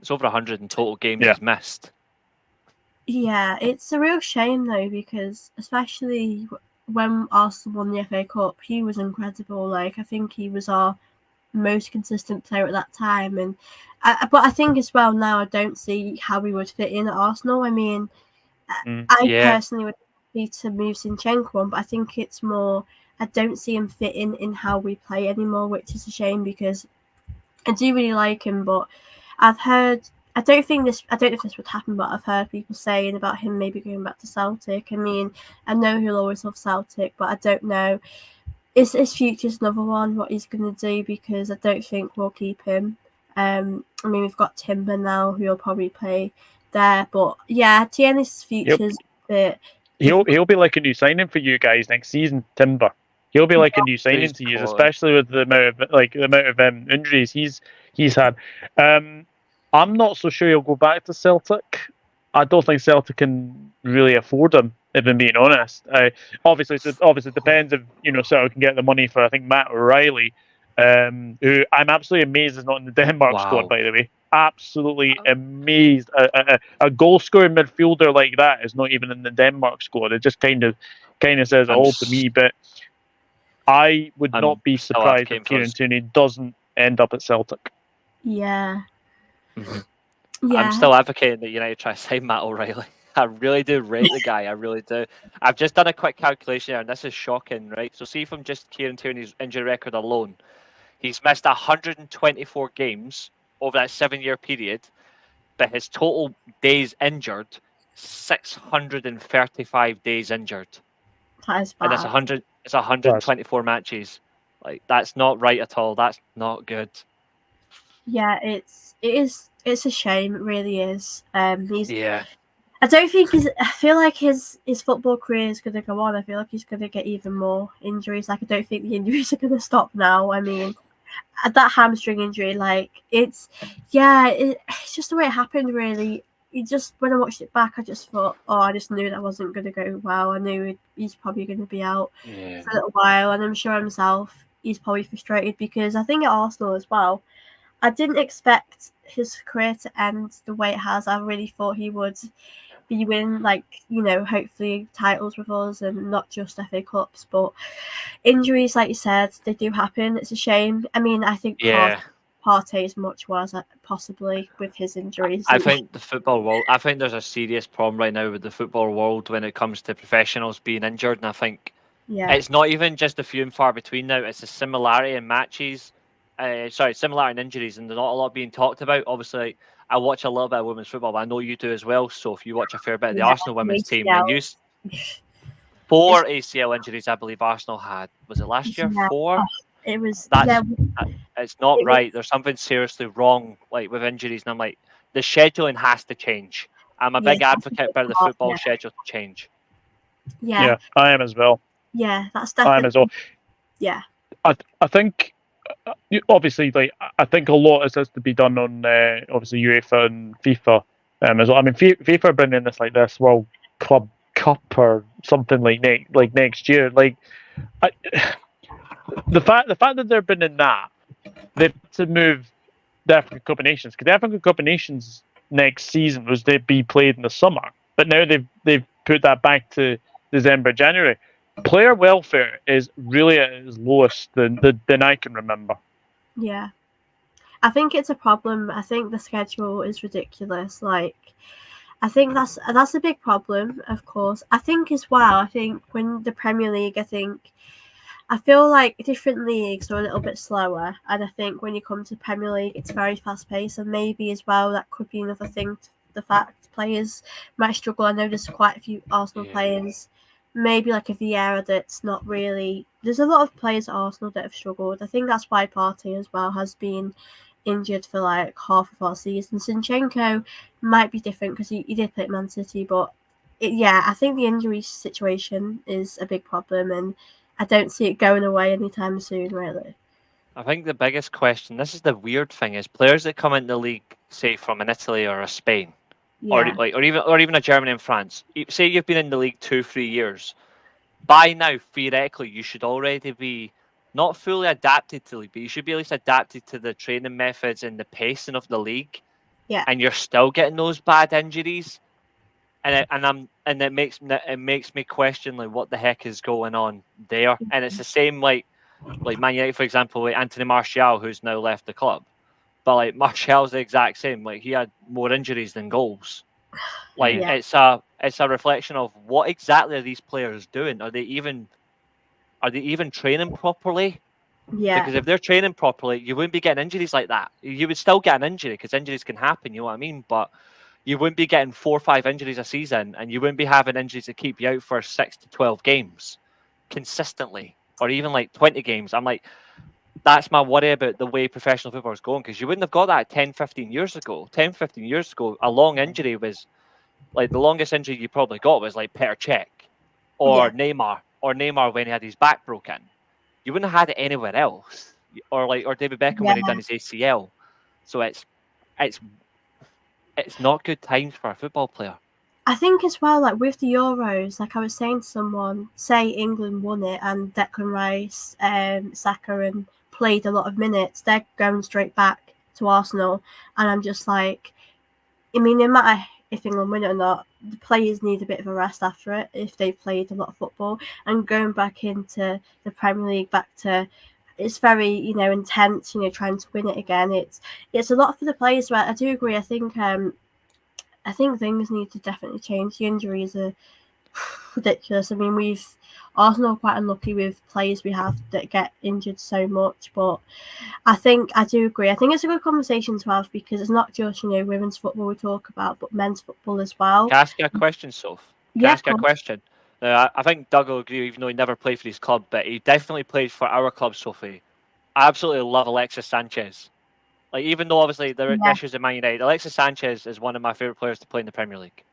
It's over 100 in total games Yeah. he's missed. yeah, it's a real shame though, because especially when Arsenal won the FA Cup, he was incredible. Like, I think he was our most consistent player at that time, and but I think as well now I don't see how he would fit in at Arsenal. I mean, I Yeah. personally would need to move Zinchenko on, but I think it's more I don't see him fitting in how we play anymore, which is a shame because I do really like him, but I've heard. I don't know if this would happen, but I've heard people saying about him maybe going back to Celtic. I mean, I know he'll always love Celtic, but I don't know. His future's another one, what he's going to do, because I don't think we'll keep him. I mean, we've got Timber now, who will probably play there, but yeah, Tierney's future's a bit difficult. He'll be like a new signing for you guys next season, Timber. He'll be like a new signing to you, especially with the amount of injuries he's had. I'm not so sure he'll go back to Celtic. I don't think Celtic can really afford him, if I'm being honest. Obviously it depends if Celtic can get the money for, I think, Matt O'Reilly, who I'm absolutely amazed is not in the Denmark squad, by the way. Absolutely amazed. A goal scoring midfielder like that is not even in the Denmark squad. It just kind of says it all to me. But I would not be surprised if Kieran Tierney doesn't end up at Celtic. Yeah. Mm-hmm. Yeah. I'm still advocating that United try to sign Matt O'Reilly. I really do rate the guy. I really do. I've just done a quick calculation here, and this is shocking, right? So see from just Kieran Tierney's injury record alone, he's missed 124 games over that 7-year period, but his total days injured, 635 days injured. That is bad. And it's 124 matches. Like, that's not right at all. That's not good. Yeah, it's a shame. It really is. Yeah. I don't think I feel like his football career is going to go on. I feel like he's going to get even more injuries. Like, I don't think the injuries are going to stop now. I mean, that hamstring injury, like, it's just the way it happened, really. When I watched it back, I just thought, I just knew that wasn't going to go well. I knew he's probably going to be out for a little while, and I'm sure himself, he's probably frustrated because I think at Arsenal as well, I didn't expect his career to end the way it has. I really thought he would be winning, hopefully titles with us and not just FA Cups. But injuries, like you said, they do happen. It's a shame. I mean, I think Partey is much worse, possibly, with his injuries. I think the football world. I think there's a serious problem right now with the football world when it comes to professionals being injured, and I think it's not even just a few and far between now. It's a similarity in matches. Similarity in injuries, and there's not a lot being talked about. Obviously, I watch a little bit of women's football, but I know you do as well. So if you watch a fair bit of the Arsenal women's team, and you 4 ACL injuries, I believe Arsenal had. Was it last year? 4. It was. It's not right. There's something seriously wrong, like with injuries, and I'm like, the scheduling has to change. I'm a big advocate for the football schedule to change. Yeah, I am as well. Yeah, that's definitely. I am as well. Yeah, I think. Obviously, I think a lot has to be done on obviously UEFA and FIFA as well. I mean, FIFA are bringing in this World Club Cup or something like next year. Like, the fact that they're bringing that, they've to move the African Cup of Nations, because the African Cup of Nations next season was to be played in the summer, but now they've put that back to December, January. Player welfare is really at its lowest than I can remember. Yeah, I think it's a problem. I think the schedule is ridiculous. Like, I think that's a big problem. Of course, I think as well. I think when the Premier League, I feel like different leagues are a little bit slower, and I think when you come to Premier League, it's very fast paced, and maybe as well that could be another thing. The fact players might struggle. I know there's quite a few Arsenal players. Maybe like a Vieira that's not really. There's a lot of players at Arsenal that have struggled. I think that's why Partey as well has been injured for like half of our season. Zinchenko might be different because he did play at Man City, but I think the injury situation is a big problem, and I don't see it going away anytime soon, really. I think the biggest question, this is the weird thing, is players that come into the league, say from an Italy or a Spain, or Yeah. or even a Germany and France. Say you've been in the league 2-3 years. By now, theoretically, you should already be not fully adapted to the league, but you should be at least adapted to the training methods and the pacing of the league. Yeah. And you're still getting those bad injuries, and it makes me question like what the heck is going on there. And it's the same like Man United, for example, with Anthony Martial, who's now left the club. But like Martial's the exact same. Like he had more injuries than goals. Like Yeah. it's a reflection of what exactly are these players doing? Are they even training properly? Yeah. Because if they're training properly, you wouldn't be getting injuries like that. You would still get an injury because injuries can happen. You know what I mean? But you wouldn't be getting 4 or 5 injuries a season, and you wouldn't be having injuries that keep you out for 6 to 12 games consistently, or even like 20 games. I'm like, that's my worry about the way professional football is going, because you wouldn't have got that 10, 15 years ago. 10, 15 years ago, a long injury was like the longest injury you probably got was like Petr Cech Yeah. or Neymar when he had his back broken. You wouldn't have had it anywhere else, or David Beckham when he Yeah. done his ACL. So it's it's not good times for a football player. I think as well, like with the Euros, like I was saying to someone, say England won it and Declan Rice, Saka, and played a lot of minutes, they're going straight back to Arsenal, and I'm just like, I mean, no matter if England win it or not, the players need a bit of a rest after it if they've played a lot of football, and going back into the Premier League, back to it's very intense, trying to win it again. It's a lot for the players. But I do agree. I think things need to definitely change. The injuries are ridiculous. I mean, Arsenal are quite unlucky with players we have that get injured so much, but I do agree. I think it's a good conversation to have because it's not just women's football we talk about, but men's football as well. Can I ask you a question, Soph? Can I Yeah, ask you a question? Now, I think Doug will agree, even though he never played for his club, but he definitely played for our club, Sophie. I absolutely love Alexis Sanchez. Like, even though obviously there are yeah, issues in Man United, Alexis Sanchez is one of my favourite players to play in the Premier League.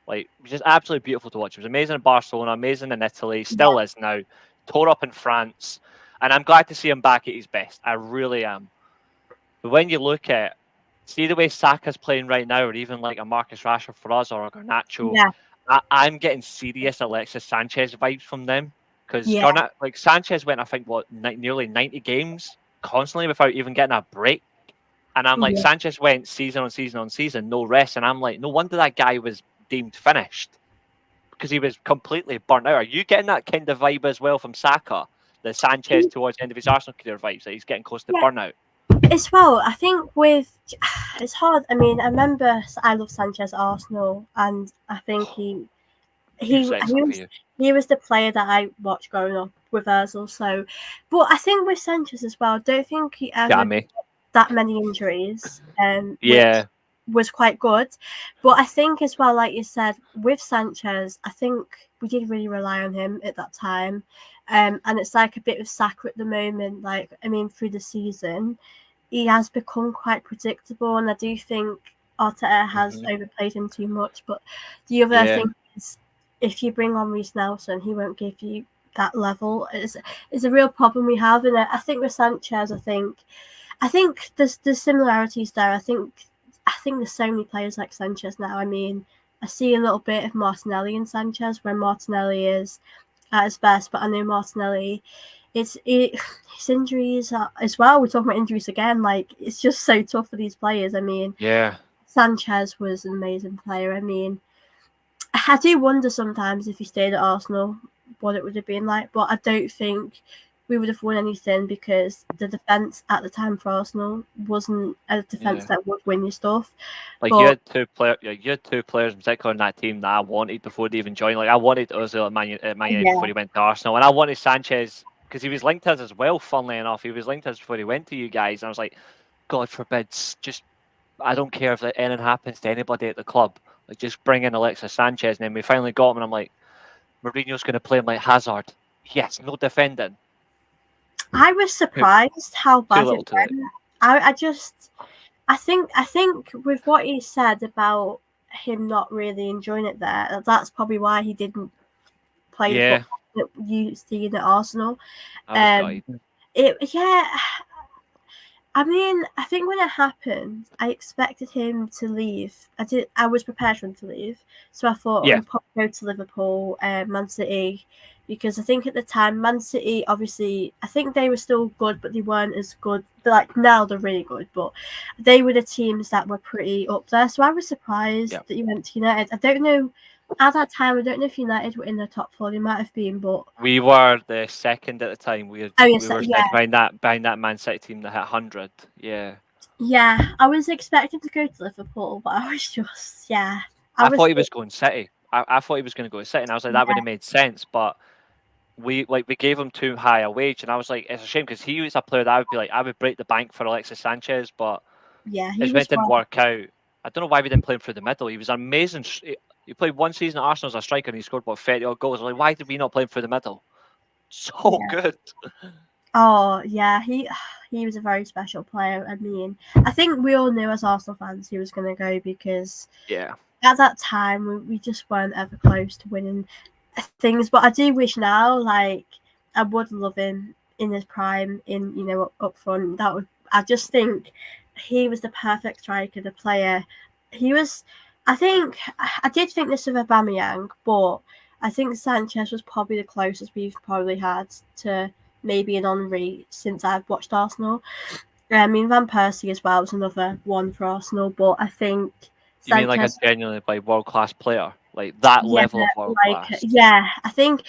Like, just absolutely beautiful to watch. He was amazing in Barcelona, amazing in Italy, still is now. Tore up in France, and I'm glad to see him back at his best. I really am. But when you look at, see the way Saka's playing right now, or even like a Marcus Rashford for us or a Garnacho, yeah, I'm getting serious Alexis Sanchez vibes from them because yeah, like Sanchez went, I think, nearly 90 games constantly without even getting a break. And I'm like, yeah, Sanchez went season on season on season, no rest. And I'm like, no wonder that guy was deemed finished because he was completely burnt out. Are you getting that kind of vibe as well from Saka? The Sanchez towards the end of his Arsenal career vibes that he's getting close to yeah. burnout. As well, I think it's hard. I mean, I remember I love Sanchez at Arsenal, and I think he Huge he exit for was you. he was the player that I watched growing up with Ozil. So, but I think with Sanchez as well, I don't think he ever Jammy. that many injuries, which Yeah. was quite good. But I think as well, like you said, with Sanchez, I think we did really rely on him at that time. And it's like a bit of Saka at the moment. Like, I mean, through the season, he has become quite predictable, and I do think Arteta has overplayed him too much. But the other Yeah. thing is, if you bring on Reece Nelson, he won't give you that level. It's a real problem we have, and I think with Sanchez, I think there's similarities there. I think there's so many players like Sanchez now. I mean, I see a little bit of Martinelli in Sanchez when Martinelli is at his best, but I know Martinelli, his injuries as well. We're talking about injuries again. Like, it's just so tough for these players. I mean, Yeah. Sanchez was an amazing player. I mean, I do wonder sometimes if he stayed at Arsenal, what it would have been like. But I don't think we would have won anything because the defence at the time for Arsenal wasn't a defence that would win you stuff. Like But you had two players in particular in that team that I wanted before they even joined. Like I wanted Ozil at Man United yeah, before he went to Arsenal, and I wanted Sanchez because he was linked to us as well. Funnily enough, he was linked to us before he went to you guys, and I was like, God forbid, just I don't care if anything happens to anybody at the club. Like just bring in Alexis Sanchez, and then we finally got him, and I'm like, Mourinho's going to play him like Hazard. Yes, no defending. I was surprised how Too bad little, it too late. went. I think with what he said about him not really enjoying it there, that's probably why he didn't play the Yeah, football that you see at Arsenal. I was Um, gutted. it yeah, I mean, I think when it happened, I expected him to leave. I was prepared for him to leave, so I thought Yeah. he'd probably go to Liverpool, Man City, because I think at the time, Man City, obviously, I think they were still good, but they weren't as good. Like now, they're really good, but they were the teams that were pretty up there. So I was surprised Yeah. that he went to United. I don't know. At that time, I don't know if United were in the top four. They might have been, but We were the second at the time. We oh yes, were yeah. behind that Man City team that hit 100. Yeah. Yeah, I was expecting to go to Liverpool, but I was just, yeah. I thought he was going City. I thought he was going to go to City, and I was like, that would have made sense. But we gave him too high a wage, and I was like, it's a shame because he was a player that I would be like, I would break the bank for Alexis Sanchez, but Yeah, his he was it didn't work out. I don't know why we didn't play him through the middle. He was amazing. He played one season at Arsenal as a striker, and he scored about 30 odd goals. I was like, why did we not play him through the middle? So good. Oh, yeah, he was a very special player. I mean, I think we all knew as Arsenal fans he was going to go because Yeah. at that time we just weren't ever close to winning things. But I do wish now, like, I would love him in his prime, up front. I just think he was the perfect striker, the player. He was, I did think this of Aubameyang, but I think Sanchez was probably the closest we've probably had to maybe an Henri since I've watched Arsenal. I mean, Van Persie as well was another one for Arsenal, but I think You mean like a Sanchez, genuinely world class player, like that yeah, level of world class? yeah, I think.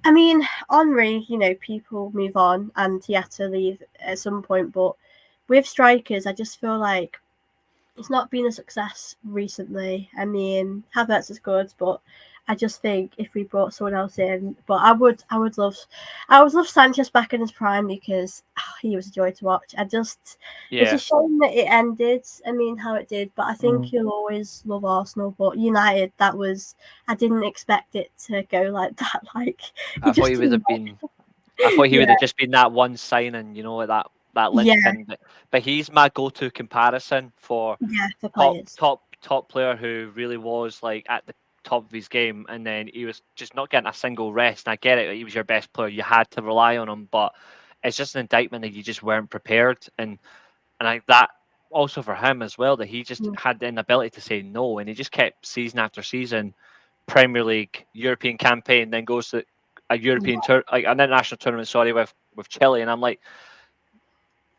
I mean, Henri, people move on, and he had to leave at some point. But with strikers, I just feel like it's not been a success recently. I mean, Havertz is good, but I just think if we brought someone else in, but I would love Sanchez back in his prime because he was a joy to watch. It's a shame that it ended. I mean, how it did, but I think you'll always love Arsenal. But United, I didn't expect it to go like that. Like I thought he would have been. I thought he would have just been that one signing, that linchpin. But he's my go-to comparison for for players. top player who really was like at the top of his game, and then he was just not getting a single rest. And I get it; he was your best player; you had to rely on him. But it's just an indictment that you just weren't prepared, and that also for him as well that he just had the inability to say no, and he just kept season after season, Premier League, European campaign, then goes to a European tour, like an international tournament. Sorry, with Chile, and I'm like,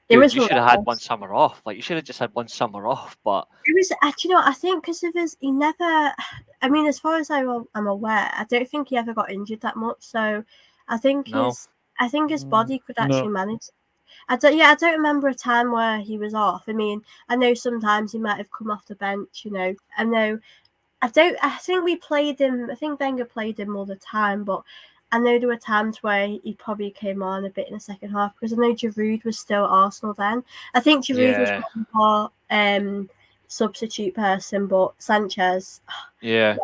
dude, you should have had one summer off. Like you should have just had one summer off. But it was actually, I think because of he never. I mean, as far as I'm aware, I don't think he ever got injured that much. So I think his body could actually manage. I don't remember a time where he was off. I mean, I know sometimes he might have come off the bench. I know. I think we played him. I think Wenger played him all the time, but I know there were times where he probably came on a bit in the second half because I know Giroud was still Arsenal then. I think Giroud was more substitute person, but Sanchez. Yeah.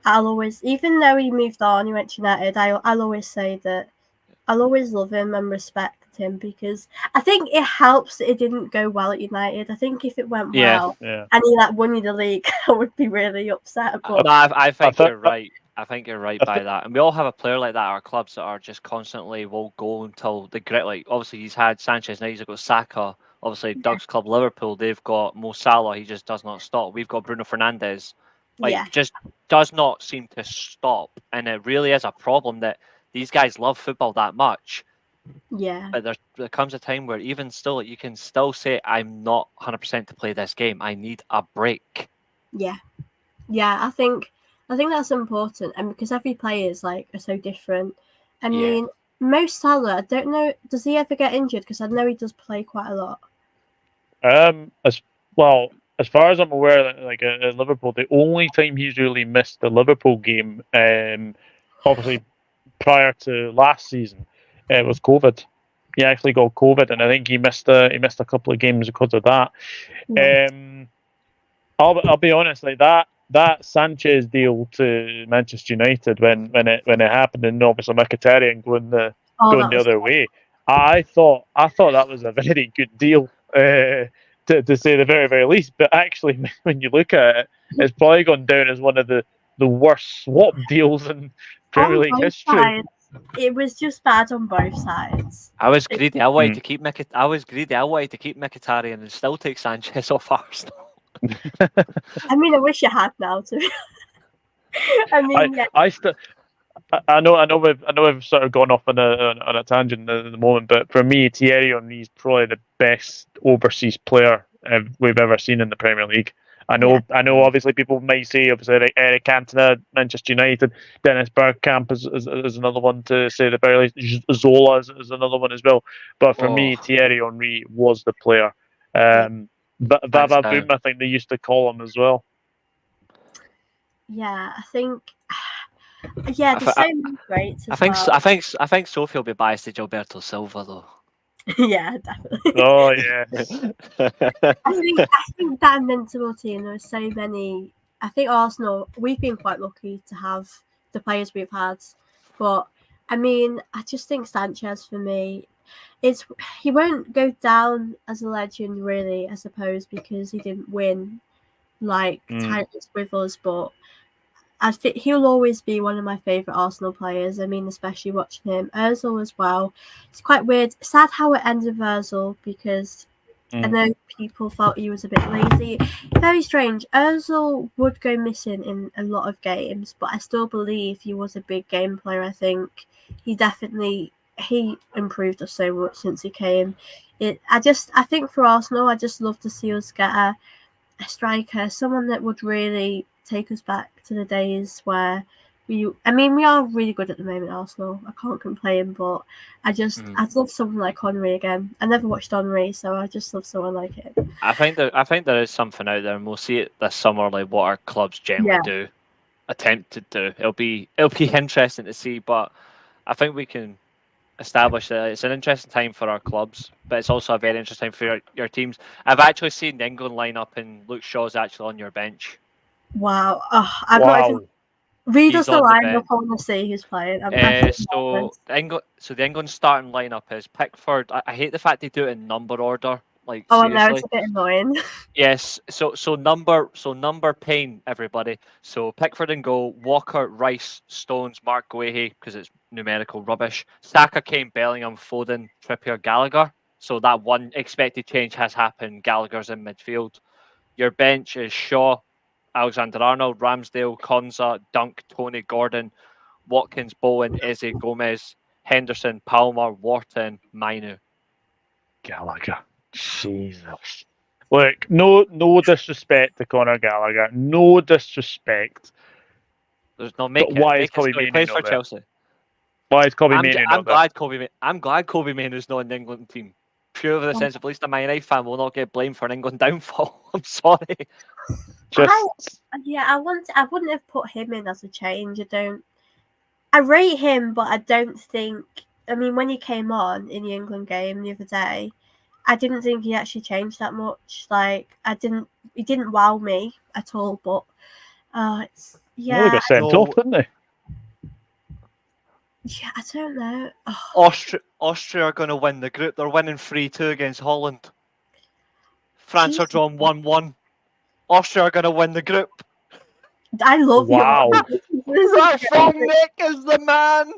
I'll always, even though he moved on, he went to United. I'll always say that I'll always love him and respect him because I think it helps that it didn't go well at United. I think if it went well and he won you the league, I would be really upset. But no, I think you're right. I think you're right by that. And we all have a player like that at our clubs that are just constantly will go until the grit. Like obviously he's had Sanchez, now he's got Saka. Obviously Doug's club Liverpool, they've got Mo Salah. He just does not stop. We've got Bruno Fernandes. Just does not seem to stop, and it really is a problem that these guys love football that much. Yeah. But there comes a time where even still, you can still say, I'm not 100% to play this game. I need a break. Yeah. Yeah, I think that's important. And because every player is are so different. I mean, Mo Salah, I don't know, does he ever get injured? Because I know he does play quite a lot. As far as I'm aware, like at Liverpool, the only time he's really missed the Liverpool game, obviously prior to last season, was COVID. He actually got COVID, and I think he missed a couple of games because of that. Yeah. I'll be honest, like that Sanchez deal to Manchester United when it happened, and obviously Mkhitaryan going the other way. I thought that was a very good deal. To say the very, very least, but actually, when you look at it, it's probably gone down as one of the worst swap deals in Premier League history. it was just bad on both sides. I was greedy. I wanted to keep I was greedy. I wanted to keep Mkhitaryan and still take Sanchez off Arsenal. I mean, I wish you had now too. I mean, yeah. I know we've sort of gone off on a tangent at the moment, but for me, Thierry Henry is probably the best overseas player we've ever seen in the Premier League. I know. Obviously, people might say, obviously, Eric Cantona, Manchester United, Dennis Bergkamp is another one to say the very least. Zola is another one as well. But for me, Thierry Henry was the player. Baba Boom, I think they used to call him as well. Yeah, I think. Yeah, there's so many greats as well. I think Sophie will be biased to Gilberto Silva though. Yeah, definitely. Oh yeah. I think that invincible team. There are so many. I think Arsenal. We've been quite lucky to have the players we've had, but I mean, I just think Sanchez for me, he won't go down as a legend really, I suppose, because he didn't win like titles with us, but I think he'll always be one of my favourite Arsenal players. I mean, especially watching him. Ozil as well. It's quite weird. Sad how it ended with Ozil because I know people thought he was a bit lazy. Very strange. Ozil would go missing in a lot of games, but I still believe he was a big game player. I think he improved us so much since he came. I think for Arsenal, I just love to see us get a striker, someone that would really take us back to the days where we are really good at the moment, Arsenal. I can't complain, but I'd love someone like Henry again. I never watched Henry, so I just love someone like him. I think there is something out there, and we'll see it this summer, like what our clubs generally attempt to do. It'll be interesting to see, but I think we can establish that it's an interesting time for our clubs, but it's also a very interesting time for your teams. I've actually seen the England lineup, and Luke Shaw's actually on your bench. Wow! I've not even read us the lineup. I want to see who's playing. So the England starting lineup is Pickford. I hate the fact they do it in number order. Like seriously. No, it's a bit annoying. Yes, so number pain, everybody. So Pickford in goal, Walker, Rice, Stones, Mark Guehi, because it's numerical rubbish. Saka, Kane, Bellingham, Foden, Trippier, Gallagher. So that one expected change has happened. Gallagher's in midfield. Your bench is Shaw, Alexander-Arnold, Ramsdale, Konza, Dunk, Tony, Gordon, Watkins, Bowen, Eze, Gomez, Henderson, Palmer, Wharton, Mainu. Gallagher. Jesus. Look, no disrespect to Conor Gallagher. No disrespect. There's no why is Kobe Mainoo for Chelsea? Why is Kobe Mainoo not there? I'm glad Kobe Mainoo's not in the England team. Pure for the sense of at least a Man United fan will not get blamed for an England downfall. I'm sorry. I wouldn't have put him in as a change. I rate him, but I don't think. I mean, when he came on in the England game the other day, I didn't think he actually changed that much. Like, he didn't wow me at all. But He got sent off, didn't he? Yeah, I don't know. Austria are going to win the group. They're winning 3-2 against Holland. France are drawn 1-1. Austria are going to win the group. I love you. Wow. That from Nick is the man.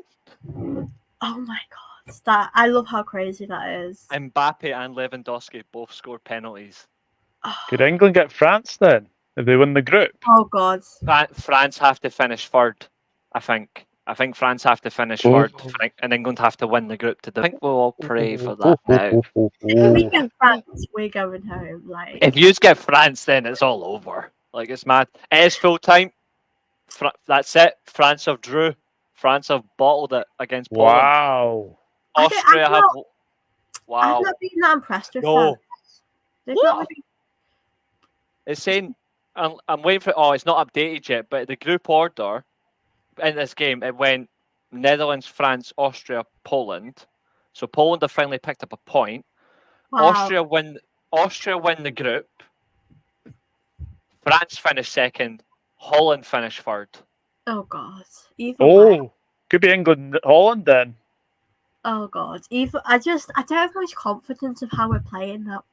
Oh my god. I love how crazy that is. Mbappe and Lewandowski both scored penalties. Could England get France then if they win the group? Oh god. France have to finish third, I think. I think France have to finish third, and England have to win the group. I think we'll all pray for that now. If we get France, we're going home. Like, if you get France, then it's all over. Like, it's mad. It is full time. That's it. France have drew. France have bottled it against Poland. Wow. Austria have. Wow. I've not been that impressed with France. What? It's saying. I'm waiting for. Oh, it's not updated yet. But the group order in this game, it went Netherlands, France, Austria, Poland. So Poland have finally picked up a point. Wow. Austria win the group. France finished second. Holland finished third. Oh god. Could be England, Holland then. Oh god. I don't have much confidence of how we're playing that.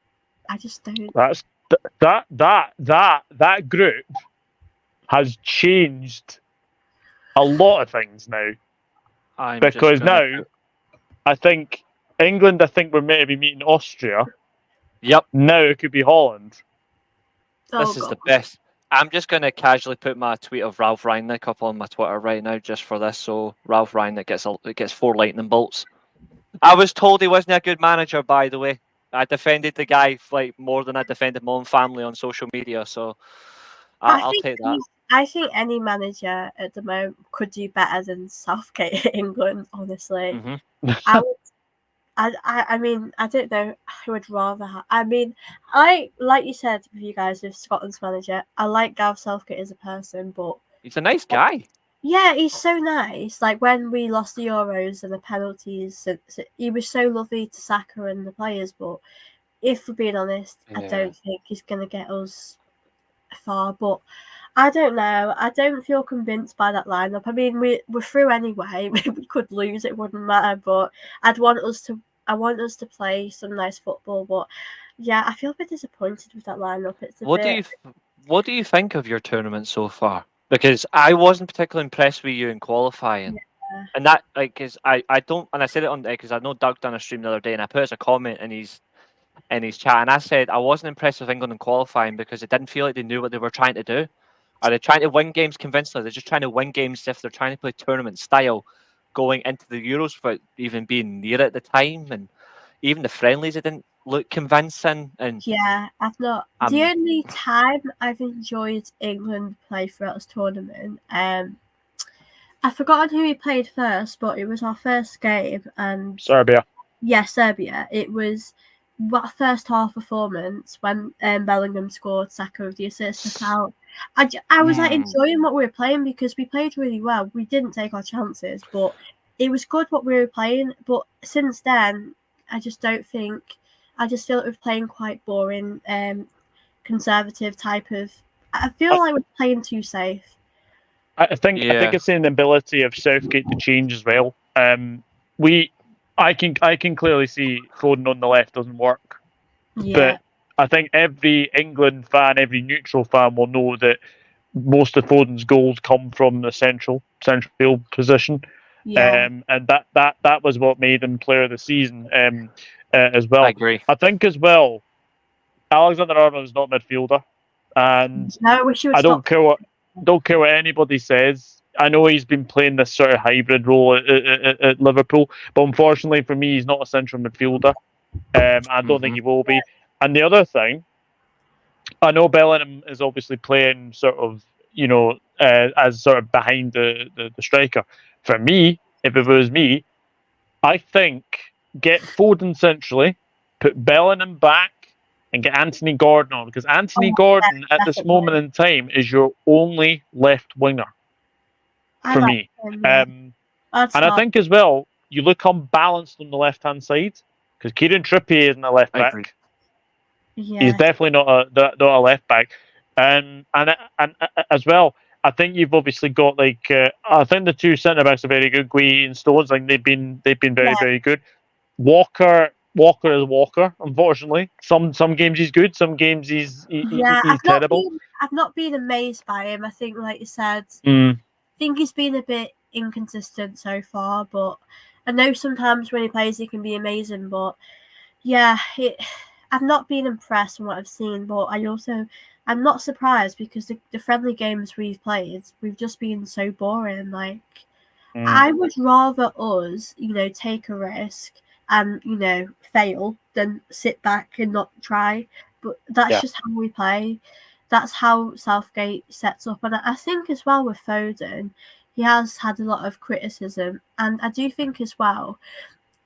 I just don't. That group has changed a lot of things now. because now I think England. I think we're meant to be meeting Austria. Yep. Now it could be Holland. This is the best. I'm just going to casually put my tweet of Ralph Rangnick up on my Twitter right now just for this. So Ralph Rangnick gets 4 lightning bolts. I was told he wasn't a good manager, by the way. I defended the guy like more than I defended my own family on social media. So I'll take that. I think any manager at the moment could do better than Southgate at England, honestly. Mm-hmm. I mean, I don't know. I would rather have. I mean, like you said with you guys with Scotland's manager. I like Gareth Southgate as a person, but he's a nice guy. Yeah, he's so nice. Like when we lost the Euros and the penalties, he was so lovely to Saka and the players. But if we're being honest, I don't think he's going to get us far. But I don't know. I don't feel convinced by that lineup. I mean, we're through anyway. We could lose; it wouldn't matter. But I want us to play some nice football. But yeah, I feel a bit disappointed with that lineup. What do you think of your tournament so far? Because I wasn't particularly impressed with you in qualifying, and that because I don't, and I said it on because I know Doug done a stream the other day, and I put as a comment in his chat, and I said I wasn't impressed with England in qualifying because it didn't feel like they knew what they were trying to do. Are they trying to win games convincingly? They're just trying to win games if they're trying to play tournament style, going into the Euros without even being near at the time, and even the friendlies it didn't look convincing. And yeah, I've not. The only time I've enjoyed England play throughout this tournament, I've forgotten who we played first, but it was our first game and Serbia. Yeah, Serbia. It was what first half performance when Bellingham scored, Saka with the assist. I was like enjoying what we were playing because we played really well. We didn't take our chances, but it was good what we were playing. But since then, I just don't think. I just feel like we're playing quite boring, conservative type of. I feel like we're playing too safe. I think it's an ability of Southgate to change as well. I can clearly see Foden on the left doesn't work. Yeah. But I think every England fan, every neutral fan will know that most of Foden's goals come from the central field position. Yeah. And that was what made him player of the season as well. I agree. I think as well, Alexander-Arnold is not a midfielder, and no, I don't care what anybody says. I know he's been playing this sort of hybrid role at Liverpool, but unfortunately for me, he's not a central midfielder. I don't think he will be. And the other thing, I know Bellingham is obviously playing sort of, as sort of behind the striker. For me, if it was me, I think get Foden centrally, put Bellingham back, and get Anthony Gordon on, because Anthony Gordon at this moment in time is your only left winger for me. And I think as well, you look unbalanced on the left hand side because Kieran Trippier isn't a left back. Yeah. He's definitely not a left back. And as well, I think you've obviously got I think the two centre backs are very good. Guy and Stones, like they've been very very good. Walker is Walker. Unfortunately, some games he's good, some games he's terrible. I've not been amazed by him. I think, like you said, I think he's been a bit inconsistent so far. But I know sometimes when he plays, he can be amazing. But yeah, I've not been impressed from what I've seen. But I'm not surprised because the friendly games we've played, we've just been so boring. I would rather us, take a risk and fail than sit back and not try. But that's just how we play. That's how Southgate sets up. And I think as well with Foden, he has had a lot of criticism. And I do think as well,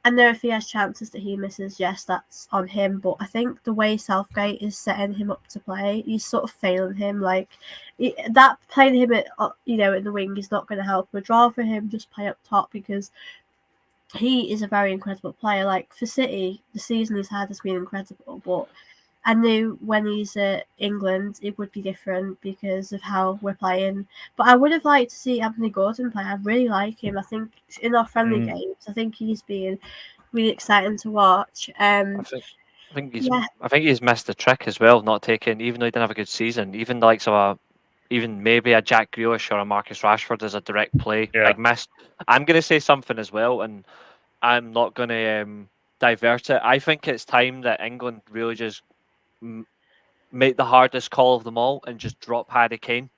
I know if he has chances that he misses, yes, that's on him. But I think the way Southgate is setting him up to play, he's sort of failing him. That playing him at in the wing is not going to help. I'd rather him just play up top because he is a very incredible player. Like for City, the season he's had has been incredible. But I knew when he's at England, it would be different because of how we're playing. But I would have liked to see Anthony Gordon play. I really like him. I think in our friendly games, I think he's been really exciting to watch. I think he's missed the trick as well, not taking, even though he didn't have a good season. Even the likes of even maybe a Jack Grealish or a Marcus Rashford as a direct play. Yeah. Like missed. I'm going to say something as well, and I'm not going to divert it. I think it's time that England really just make the hardest call of them all and just drop Harry Kane.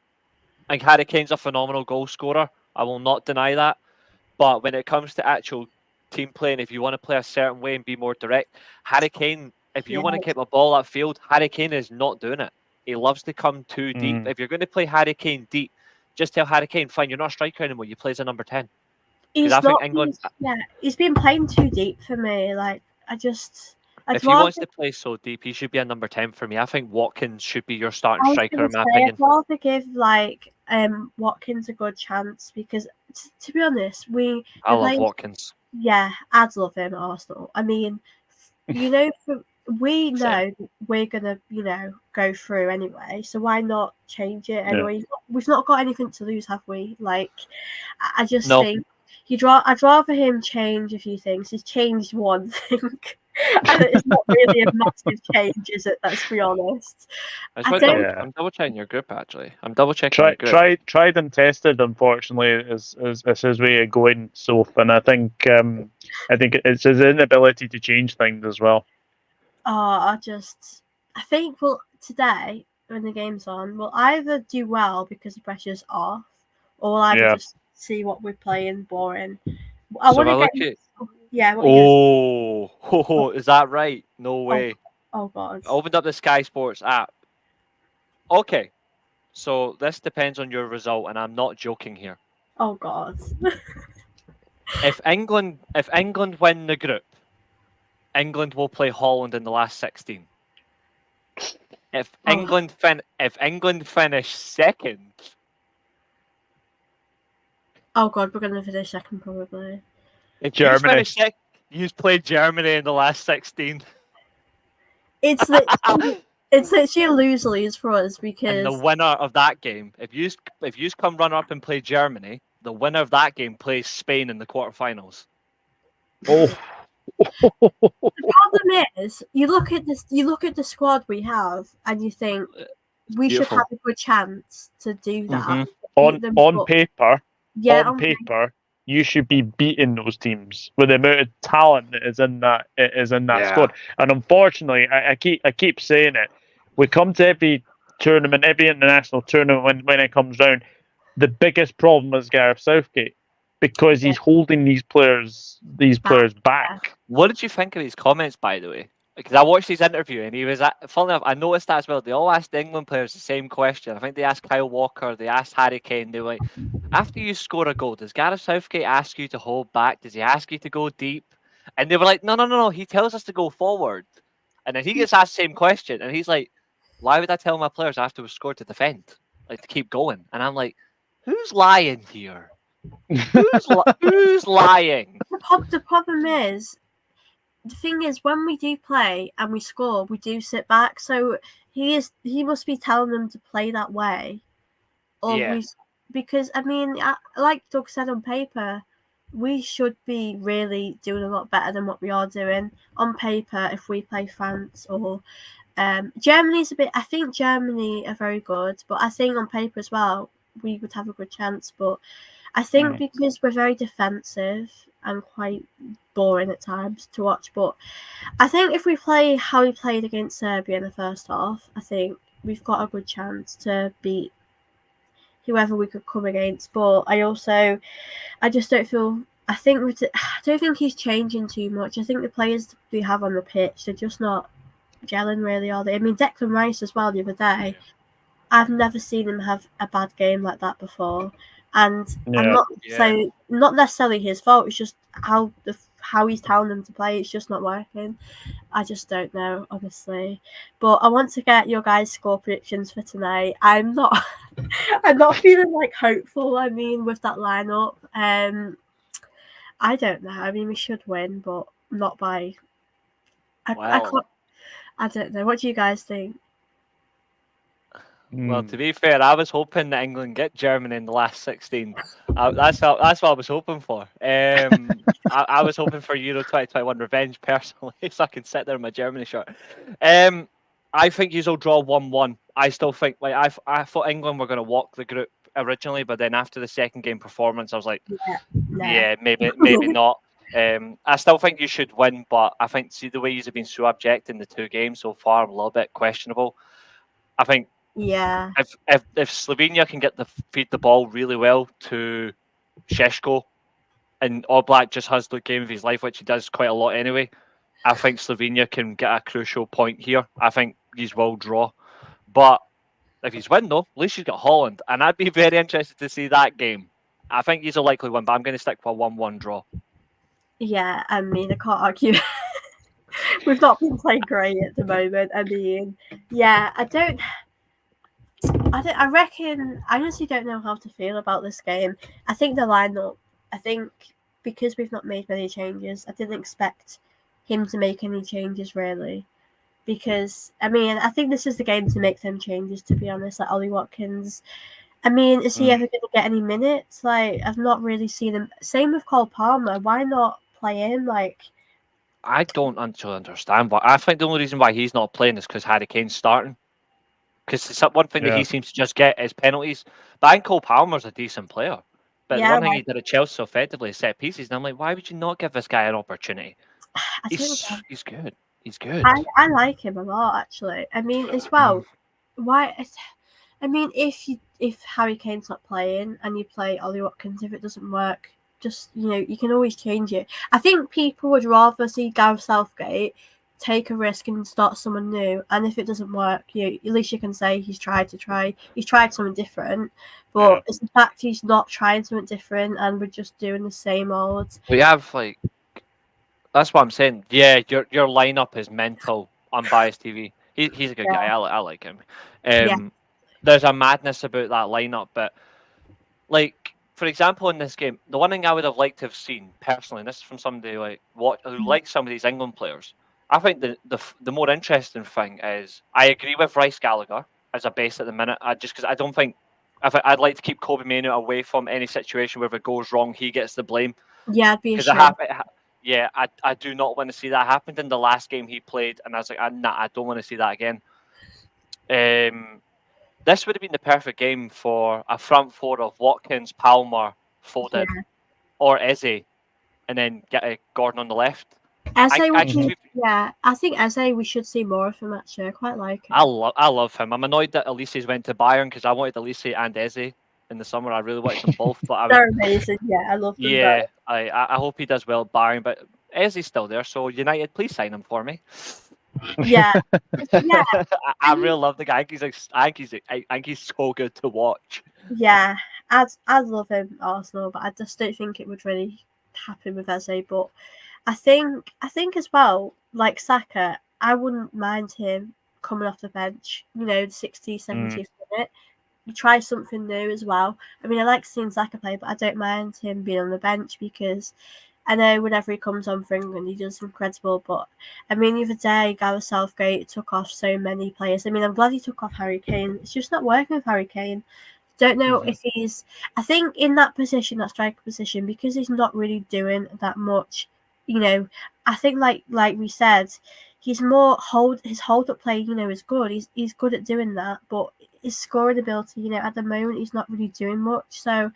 I think Harry Kane's a phenomenal goal scorer. I will not deny that. But when it comes to actual team playing, if you want to play a certain way and be more direct, Harry Kane, if you want to keep a ball upfield, Harry Kane is not doing it. He loves to come too deep. If you're going to play Harry Kane deep, just tell Harry Kane, fine, you're not a striker anymore. You play as a number 10. He's I think not. England. He's been playing too deep for me. Like If he wants to play so deep, he should be a number 10 for me. I think Watkins should be your starting striker, in my opinion. I'd rather give Watkins a good chance because, to be honest, I love Watkins. Yeah, I'd love him at Arsenal. I mean, we know we're gonna go through anyway, so why not change it anyway? We've not got anything to lose, have we? Like, I just think I'd rather him change a few things. He's changed one thing. And it's not really a massive change, is it? Let's be honest. I'm double checking your group actually. I'm double checking your group. Tried and tested, unfortunately, is his way of going, Soph, and I think it's his inability to change things as well. I think today when the game's on, we'll either do well because the pressure's off, or we'll either just see what we're playing boring. I want to get. Yeah. Is that right? No way. Oh God. I opened up the Sky Sports app. Okay, so this depends on your result, and I'm not joking here. Oh God. If England win the group, England will play Holland in the last 16. If England finish second. Oh God, we're gonna finish second probably. If Germany, you played Germany in the last 16. It's literally a lose for us because. And the winner of that game, if you come run up and play Germany, the winner of that game plays Spain in the quarterfinals. Oh. The problem is, you look at the squad we have, and you think we should have a good chance to do that. Mm-hmm. On paper. Yeah, on paper, you should be beating those teams with the amount of talent that is in that squad. And unfortunately, I keep saying it. We come to every tournament, every international tournament when it comes round. The biggest problem is Gareth Southgate because he's holding these players back. What did you think of his comments, by the way? Because I watched his interview and he was, funnily enough, I noticed that as well. They all asked the England players the same question. I think they asked Kyle Walker, they asked Harry Kane. They were like, after you score a goal, does Gareth Southgate ask you to hold back? Does he ask you to go deep? And they were like, no. He tells us to go forward. And then he gets asked the same question. And he's like, why would I tell my players after we scored to defend? Like, to keep going. And I'm like, who's lying here? Who's lying? The problem is, the thing is, when we do play and we score, we do sit back. So he must be telling them to play that way, because I mean, like Doug said, on paper, we should be really doing a lot better than what we are doing on paper. If we play France or Germany's a bit. I think Germany are very good, but I think on paper as well we would have a good chance. But I think because we're very defensive and quite boring at times to watch. But I think if we play how we played against Serbia in the first half, I think we've got a good chance to beat whoever we could come against. But I just don't feel. I don't think he's changing too much. I think the players we have on the pitch, they're just not gelling really, are they? I mean, Declan Rice as well the other day. I've never seen him have a bad game like that before. And not necessarily his fault. It's just how he's telling them to play. It's just not working. I just don't know, honestly. But I want to get your guys' score predictions for tonight. I'm not feeling like hopeful. I mean, with that lineup, I don't know. I mean, we should win, but not by. I don't know. What do you guys think? Well, to be fair, I was hoping that England get Germany in the last 16. That's what I was hoping for. I was hoping for Euro 2021 revenge personally, so I can sit there in my Germany shirt. I I think you'll draw 1-1. I still think I thought England were going to walk the group originally, but then after the second game performance, I was like, yeah, maybe not. I still think you should win, but I think the way you've been so abject in the 2 games so far, I'm a little bit questionable. I think if Slovenia can feed the ball really well to Šeško, and Oblak just has the game of his life, which he does quite a lot anyway, I think Slovenia can get a crucial point here. I think he's will draw. But if he's win, though, at least he's got Holland. And I'd be very interested to see that game. I think he's a likely win, but I'm going to stick for a 1-1 draw. Yeah, I mean, I can't argue. We've not been playing great at the moment. I mean, yeah, I reckon, I honestly don't know how to feel about this game. I think the lineup, because we've not made many changes, I didn't expect him to make any changes, really. Because, I mean, I think this is the game to make them changes, to be honest. Like, Ollie Watkins, I mean, is he ever going to get any minutes? Like, I've not really seen him. Same with Cole Palmer. Why not play him? Like, I don't actually understand, but I think the only reason why he's not playing is because Harry Kane's starting. Because it's one thing that he seems to just get is penalties. But I think Cole Palmer's a decent player. But one thing he did at Chelsea so effectively is set pieces. And I'm like, why would you not give this guy an opportunity? He's good. He's good. I like him a lot, actually. I mean, as well, if Harry Kane's not playing and you play Ollie Watkins, if it doesn't work, just, you can always change it. I think people would rather see Gareth Southgate take a risk and start someone new, and if it doesn't work, at least you can say he's tried something different. But it's the fact he's not trying something different and we're just doing the same old. We have that's what I'm saying. Yeah, your lineup is mental. Unbiased TV. He's a good guy. I like him. There's a madness about that lineup, but for example, in this game, the one thing I would have liked to have seen personally, and this is from somebody who likes some of these England players. I think the more interesting thing is I agree with Rice Gallagher as a base at the minute. Because I don't think I'd like to keep Kobe Mainoo away from any situation where if it goes wrong, he gets the blame. Yeah, it'd be a shame. Yeah, I do not want to see that happen. In the last game he played, and I was like, I don't want to see that again. This would have been the perfect game for a front four of Watkins, Palmer, Foden, or Eze, and then get Gordon on the left. I think Eze, we should see more of him, actually. I quite like him. I love him. I'm annoyed that Elise's went to Bayern because I wanted Elise and Eze in the summer. I really wanted them both. But they're amazing. Yeah, I love them. Yeah, I hope he does well at Bayern. But Eze's still there, so United, please sign him for me. Yeah, I really love the guy. I think he's so good to watch. Yeah, I'd love him Arsenal, but I just don't think it would really happen with Eze. But I think as well, like Saka, I wouldn't mind him coming off the bench. The 60th, 70th minute. You try something new as well. I mean, I like seeing Saka play, but I don't mind him being on the bench because I know whenever he comes on for England, he does incredible. But I mean, the other day, Gareth Southgate took off so many players. I mean, I'm glad he took off Harry Kane. It's just not working with Harry Kane. Don't know if he's. I think in that position, that striker position, because he's not really doing that much. I think like we said, he's more his hold up play. Is good. He's good at doing that, but his scoring ability, at the moment, he's not really doing much. So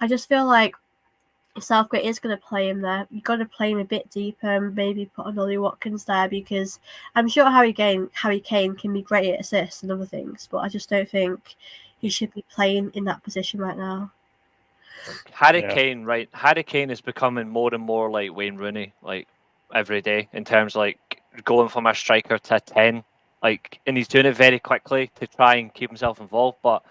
I just feel like if Southgate is going to play him there, you've got to play him a bit deeper and maybe put an Ollie Watkins there, because I'm sure Harry Kane can be great at assists and other things, but I just don't think he should be playing in that position right now. Harry Kane is becoming more and more like Wayne Rooney, every day, in terms of going from a striker to a 10, and he's doing it very quickly to try and keep himself involved. But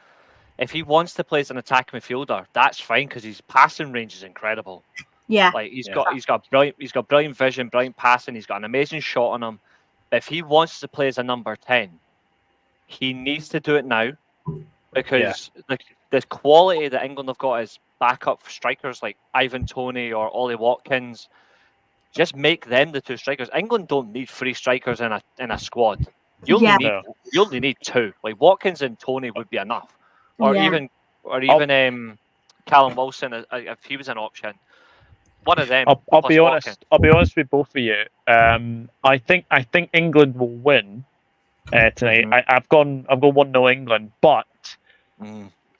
if he wants to play as an attacking midfielder, that's fine because his passing range is incredible. Yeah, he's got brilliant vision, brilliant passing. He's got an amazing shot on him. But if he wants to play as a number 10, he needs to do it now, because the quality that England have got as backup strikers like Ivan Toney or Ollie Watkins, just make them the two strikers. England don't need 3 strikers in a squad. You only need 2. Like Watkins and Toney would be enough. Or even Callum Wilson, if he was an option. One of them. I'll be honest. I'll be honest with both of you. I think England will win, tonight. I've gone 1-0 England, but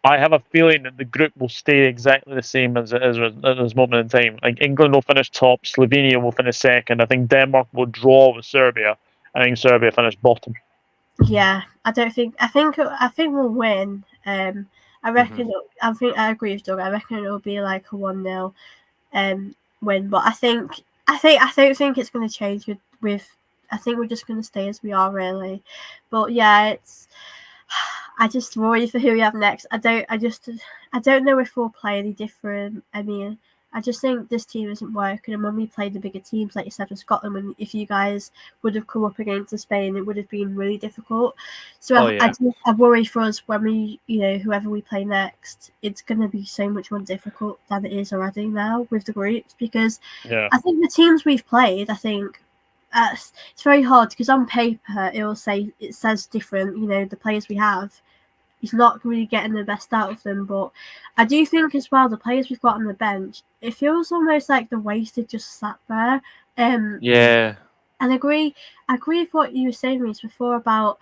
I have a feeling that the group will stay exactly the same as it is at this moment in time. Like England will finish top, Slovenia will finish second. I think Denmark will draw with Serbia. I think Serbia finish bottom. Yeah, I think we'll win. I reckon. I agree with Doug. I reckon it'll be like a 1-0 win. But I don't think it's going to change with. I think we're just going to stay as we are, really. But yeah, it's. I just worry for who we have next. I don't know if we'll play any different. I mean, I just think this team isn't working. And when we played the bigger teams, like you said, with Scotland, and if you guys would have come up against Spain, it would have been really difficult. So I worry for us when we, whoever we play next, it's going to be so much more difficult than it is already now with the groups, because I think the teams we've played, it's very hard because on paper it says different. The players we have, he's not really getting the best out of them. But I do think as well the players we've got on the bench, it feels almost like the wasted just sat there. Yeah. And I agree with what you were saying, Reece, before about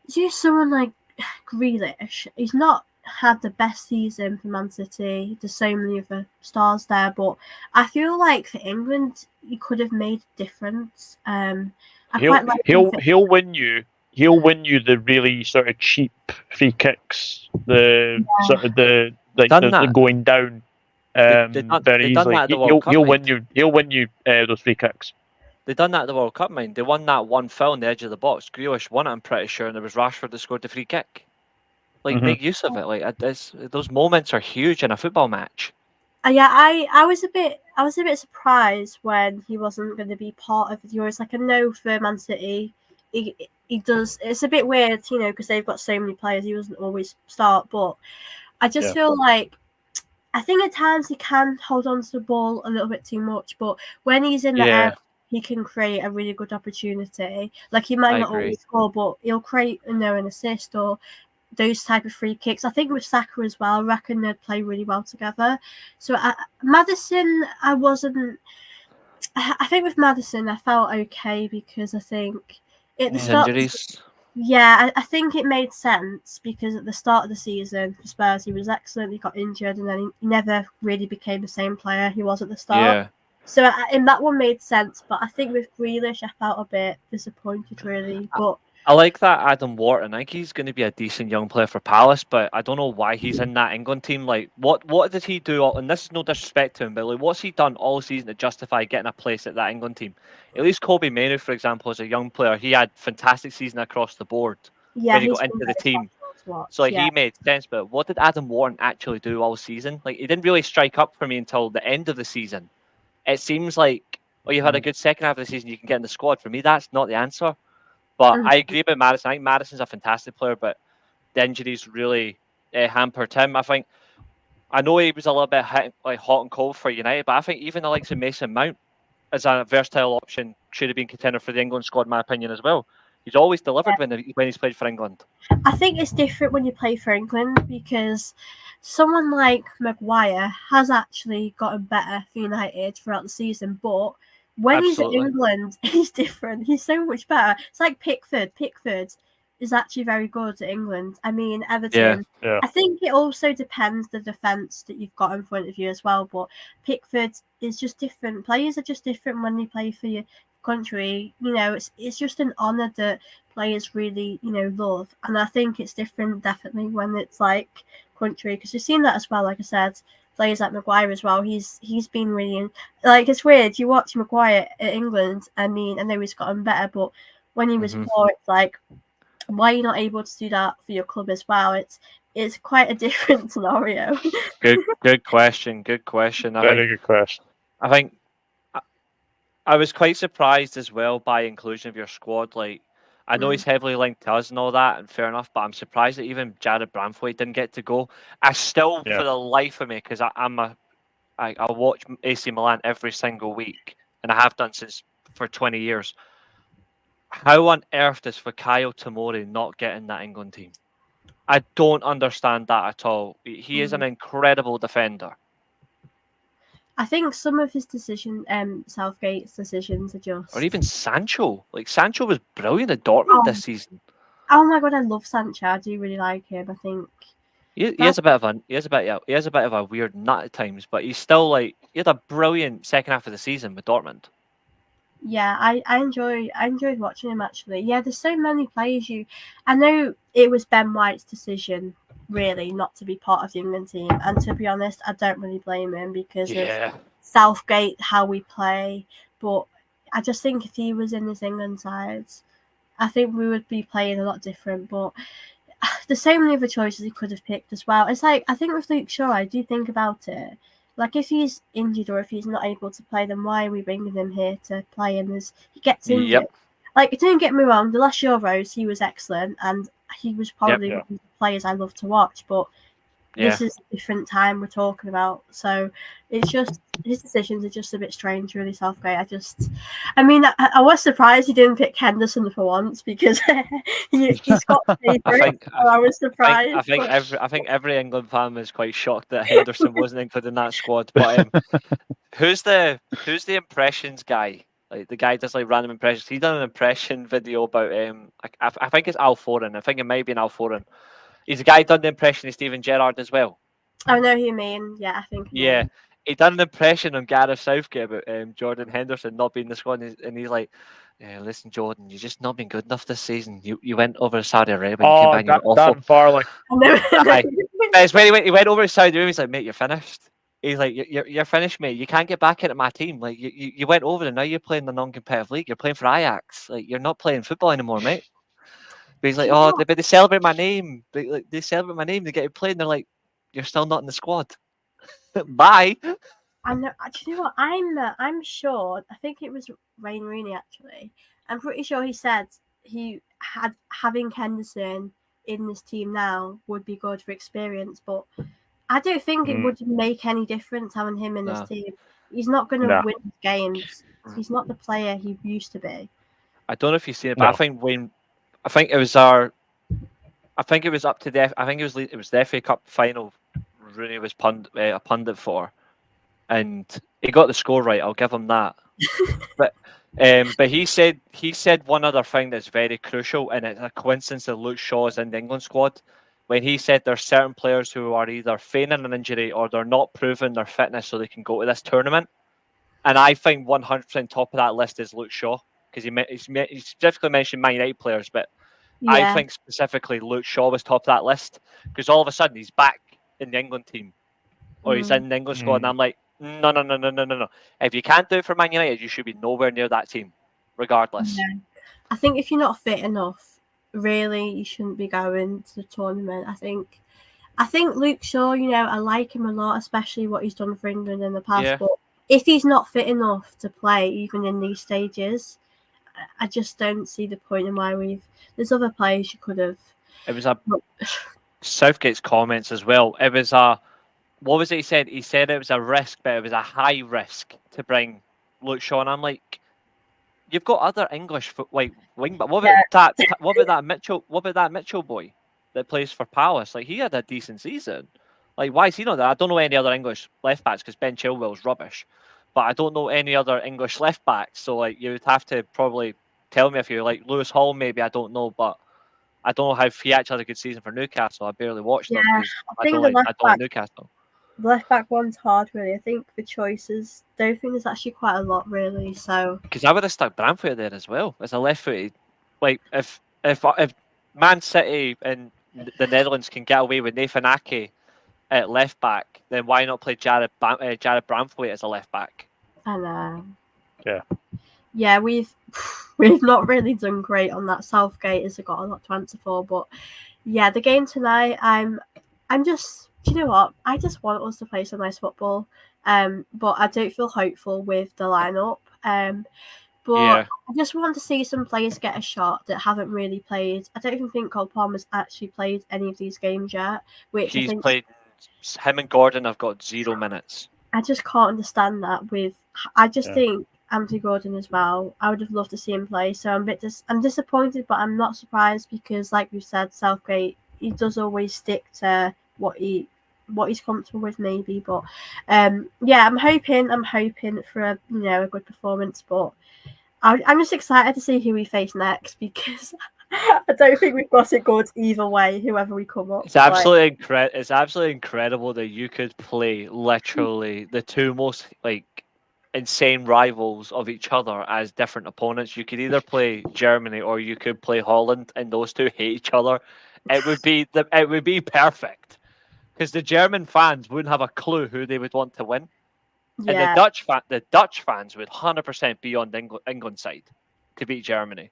just someone like Grealish. He's not had the best season for Man City. There's so many other stars there, but I feel like for England he could have made a difference. He'll win you. He'll win you the really sort of cheap free kicks, the going down very easily. He'll win you those free kicks. They done that at the World Cup, mind. They won that one foul on the edge of the box. Grealish won it, I'm pretty sure, and it was Rashford that scored the free kick. Make use of it. Like those moments are huge in a football match. Yeah, I was a bit surprised when he wasn't going to be part of the Euros. Like I know for Man City, he does. It's a bit weird, because they've got so many players. He doesn't always start, but I just feel like I think at times he can hold on to the ball a little bit too much. But when he's in the air, he can create a really good opportunity. Like he might not always score, but he'll create an assist or those type of free kicks. I think with Saka as well, I reckon they'd play really well together. So Maddison, I think with Maddison, I felt okay because I think at the start, injuries. Yeah, I think it made sense because at the start of the season for Spurs, he was excellent. He got injured, and then he never really became the same player he was at the start. Yeah. So in that one made sense, but I think with Grealish, I felt a bit disappointed, really. But I like that Adam Wharton. I think he's going to be a decent young player for Palace, but I don't know why he's in that England team. Like, what did he do? And this is no disrespect to him, but like, what's he done all season to justify getting a place at that England team? At least Kobe Mainoo, for example, as a young player, he had fantastic season across the board when he got into the team. So he made sense. But what did Adam Wharton actually do all season? Like, he didn't really strike up for me until the end of the season. It seems like, you've had a good second half of the season, you can get in the squad. For me, that's not the answer. But I agree about Maddison. I think Maddison's a fantastic player, but the injuries really hampered him. I know he was a little bit hot and cold for United, but I think even the likes of Mason Mount as a versatile option should have been contender for the England squad, in my opinion, as well. He's always delivered when he's played for England. I think it's different when you play for England because someone like Maguire has actually gotten better for United throughout the season, but when he's in England, he's different. He's so much better. It's like Pickford. Pickford is actually very good at England. I mean, Everton. Yeah. I think it also depends the defence that you've got in front of you as well. But Pickford is just different. Players are just different when they play for your country. It's just an honour that players really, love. And I think it's different definitely when it's like country, because you've seen that as well. Like I said, players like Maguire as well. He's been really it's weird. You watch Maguire at England. I mean, I know he's gotten better, but when he was poor, it's like, why are you not able to do that for your club as well? It's quite a different scenario. Good question. Good question. Very good question. I think I was quite surprised as well by inclusion of your squad. Like, I know he's heavily linked to us and all that, and fair enough, but I'm surprised that even Jared Bramthwaite didn't get to go. I still, for the life of me, because I watch AC Milan every single week, and I have done for 20 years. How on earth does Fikayo Tomori not get in that England team? I don't understand that at all. He is an incredible defender. I think some of his Southgate's decisions are just... Or even Sancho. Like, Sancho was brilliant at Dortmund this season. Oh my god, I love Sancho. I do really like him. I think He has a bit of a weird nut at times, but he's still like he had a brilliant second half of the season with Dortmund. yeah, I enjoyed watching him actually. Yeah, there's so many players I know it was Ben White's decision really not to be part of the England team, and to be honest, I don't really blame him because of Yeah. Southgate, how we play. But I just think if he was in this England side, I think we would be playing a lot different. But there's so many other choices he could have picked as well. It's like I think with Luke Shaw, I do think about it. Like if he's injured or if he's not able to play, then why are we bringing him here to play? And as he gets injured, Yep. like don't get me wrong, the last Euros he was excellent and he was probably yeah. one of the players I love to watch. But Yeah. this is a different time we're talking about, so it's just his decisions are just a bit strange, really. Southgate. I mean, I was surprised he didn't pick Henderson for once because he's got favourites. So I was surprised. I think every England fan was quite shocked that Henderson wasn't included in that squad. But who's the impressions guy? Like the guy does like random impressions. He done an impression video about I think it's Al Foran. I think it might be an Al Foran. He's a guy who done the impression of Steven Gerrard as well. I know who you mean. Yeah, I think. Yeah, he done an impression on Gareth Southgate about Jordan Henderson not being in the squad, and he's like, "Listen, Jordan, you've just not been good enough this season. You went over to Saudi Arabia, and you came back, and you were awful." Dan Farley. It's when he went over to Saudi Arabia. He's like, "Mate, you're finished." He's like, "You're finished, mate. You can't get back into my team. Like you went over, and now you're playing the non-competitive league. You're playing for Ajax. Like you're not playing football anymore, mate." But he's like, "Oh, they celebrate my name. They celebrate my name. They get to play, and they're like, you're still not in the squad. Bye." I know. Do you know what? I'm sure. I think it was Wayne Rooney actually. I'm pretty sure he said he had having Henderson in this team now would be good for experience, but I don't think it would make any difference having him in this team. He's not going to win games. He's not the player he used to be. I don't know if you've seen it, but I think it was up to it was the FA Cup final. Rooney was a pundit for, and he got the score right. I'll give him that. but he said one other thing that's very crucial, and it's a coincidence that Luke Shaw is in the England squad. When he said there's certain players who are either feigning an injury or they're not proving their fitness so they can go to this tournament, and I think 100% top of that list is Luke Shaw because he specifically mentioned Man United players, but I think specifically Luke Shaw was top of that list because all of a sudden he's back in the England team or he's in the England squad, and I'm like, no. If you can't do it for Man United, you should be nowhere near that team, regardless. Yeah. I think if you're not fit enough, really, you shouldn't be going to the tournament. I think Luke Shaw, I like him a lot, especially what he's done for England in the past. Yeah. But if he's not fit enough to play, even in these stages, I just don't see the point in why there's other players you could have. It was Southgate's comments as well. It was what was it he said? He said it was a risk, but it was a high risk to bring Luke Shaw. And I'm like, you've got other English wing, but what about that Mitchell? What about that Mitchell boy that plays for Palace? Like he had a decent season. Like why is he not there? I don't know any other English left backs because Ben Chilwell's rubbish, but I don't know any other English left backs. So like you would have to probably tell me if you like Lewis Hall. Maybe I don't know, but I don't know how he actually had a good season for Newcastle. I barely watched them because I don't like Newcastle. The left back one's hard, really. I think the choices, don't think there's actually quite a lot, really. So because I would have stuck Brantford there as well as a left-footed. Like if Man City and the Netherlands can get away with Nathan Ake at left back, then why not play Jared Brantford as a left back? And yeah, we've not really done great on that. Southgate has got a lot to answer for, but yeah, the game tonight, I'm just. Do you know what? I just want us to play some nice football, but I don't feel hopeful with the lineup. But I just want to see some players get a shot that haven't really played. I don't even think Cole Palmer's actually played any of these games yet. Which he's played. Him and Gordon have got 0 minutes. I just can't understand that. I just think Anthony Gordon as well. I would have loved to see him play. So I'm disappointed, but I'm not surprised because, like you said, Southgate, he does always stick to what he's comfortable with, maybe. But I'm hoping for a good performance. But I'm just excited to see who we face next because I don't think we've got it good either way, whoever we come up. It's absolutely It's absolutely incredible that you could play literally the two most insane rivals of each other as different opponents. You could either play Germany or you could play Holland, and those two hate each other. It would be perfect because the German fans wouldn't have a clue who they would want to win, and Yeah, the Dutch fans would 100% be on the England side to beat Germany.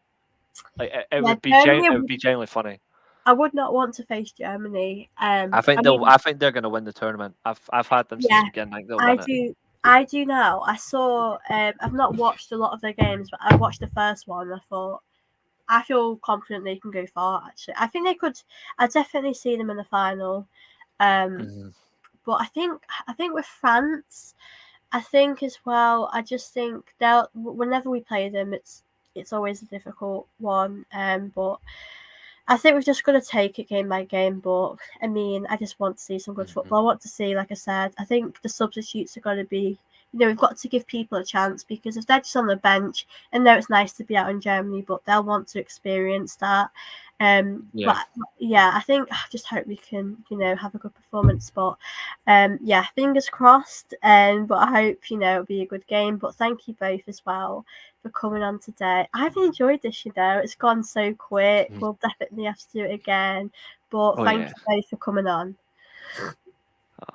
Like it yeah, would be Germany. it would be genuinely funny. I would not want to face Germany. I think they're going to win the tournament. I've had them since Yeah, the beginning. I think they'll I win it. do. I do now. I saw. I've not watched a lot of their games, but I watched the first one. And I thought I feel confident they can go far. Actually, I think they could. I definitely see them in the final. Mhm. But I think with France, I think as well. I just think they'll. Whenever we play them, it's always a difficult one. But I think we've just got to take it game by game. But I mean, I just want to see some good football. I want to see, like I said, I think the substitutes are going to be. We've got to give people a chance because if they're just on the bench, and know it's nice to be out in Germany, but they'll want to experience that. But yeah, I think I just hope we can, have a good performance. But yeah, fingers crossed. But I hope it'll be a good game. But thank you both as well for coming on today. I've enjoyed this, it's gone so quick. We'll definitely have to do it again. But thank you both for coming on.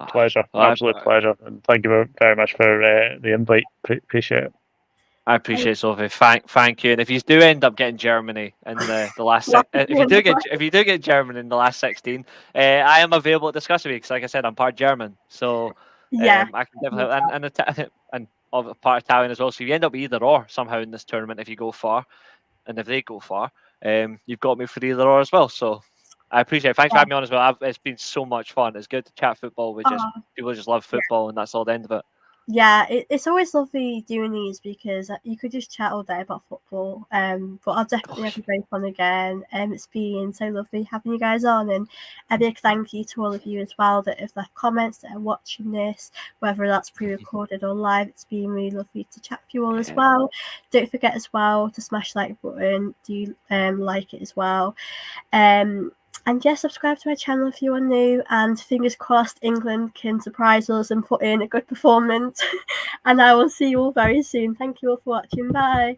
Pleasure, absolute pleasure, and thank you very much for the invite. Appreciate it. I appreciate it, Sophie. Thank you. And if you do end up getting Germany in the last, if you do get Germany in the last 16, I am available to discuss with you because, like I said, I'm part German, so yeah, I can definitely and part Italian as well. So if you end up either or somehow in this tournament, if you go far, and if they go far, you've got me for either or as well. So I appreciate it. Thanks for having me on as well. It's been so much fun. It's good to chat football with people who just love football, and that's all the end of it. Yeah, it's always lovely doing these because you could just chat all day about football. But I'll definitely have you both on again. It's been so lovely having you guys on, and a big thank you to all of you as well that have left comments, that are watching this, whether that's pre-recorded or live. It's been really lovely to chat with you all as well. Don't forget as well to smash the like button. Do like it as well. And subscribe to my channel if you are new, and fingers crossed England can surprise us and put in a good performance. And I will see you all very soon. Thank you all for watching. Bye.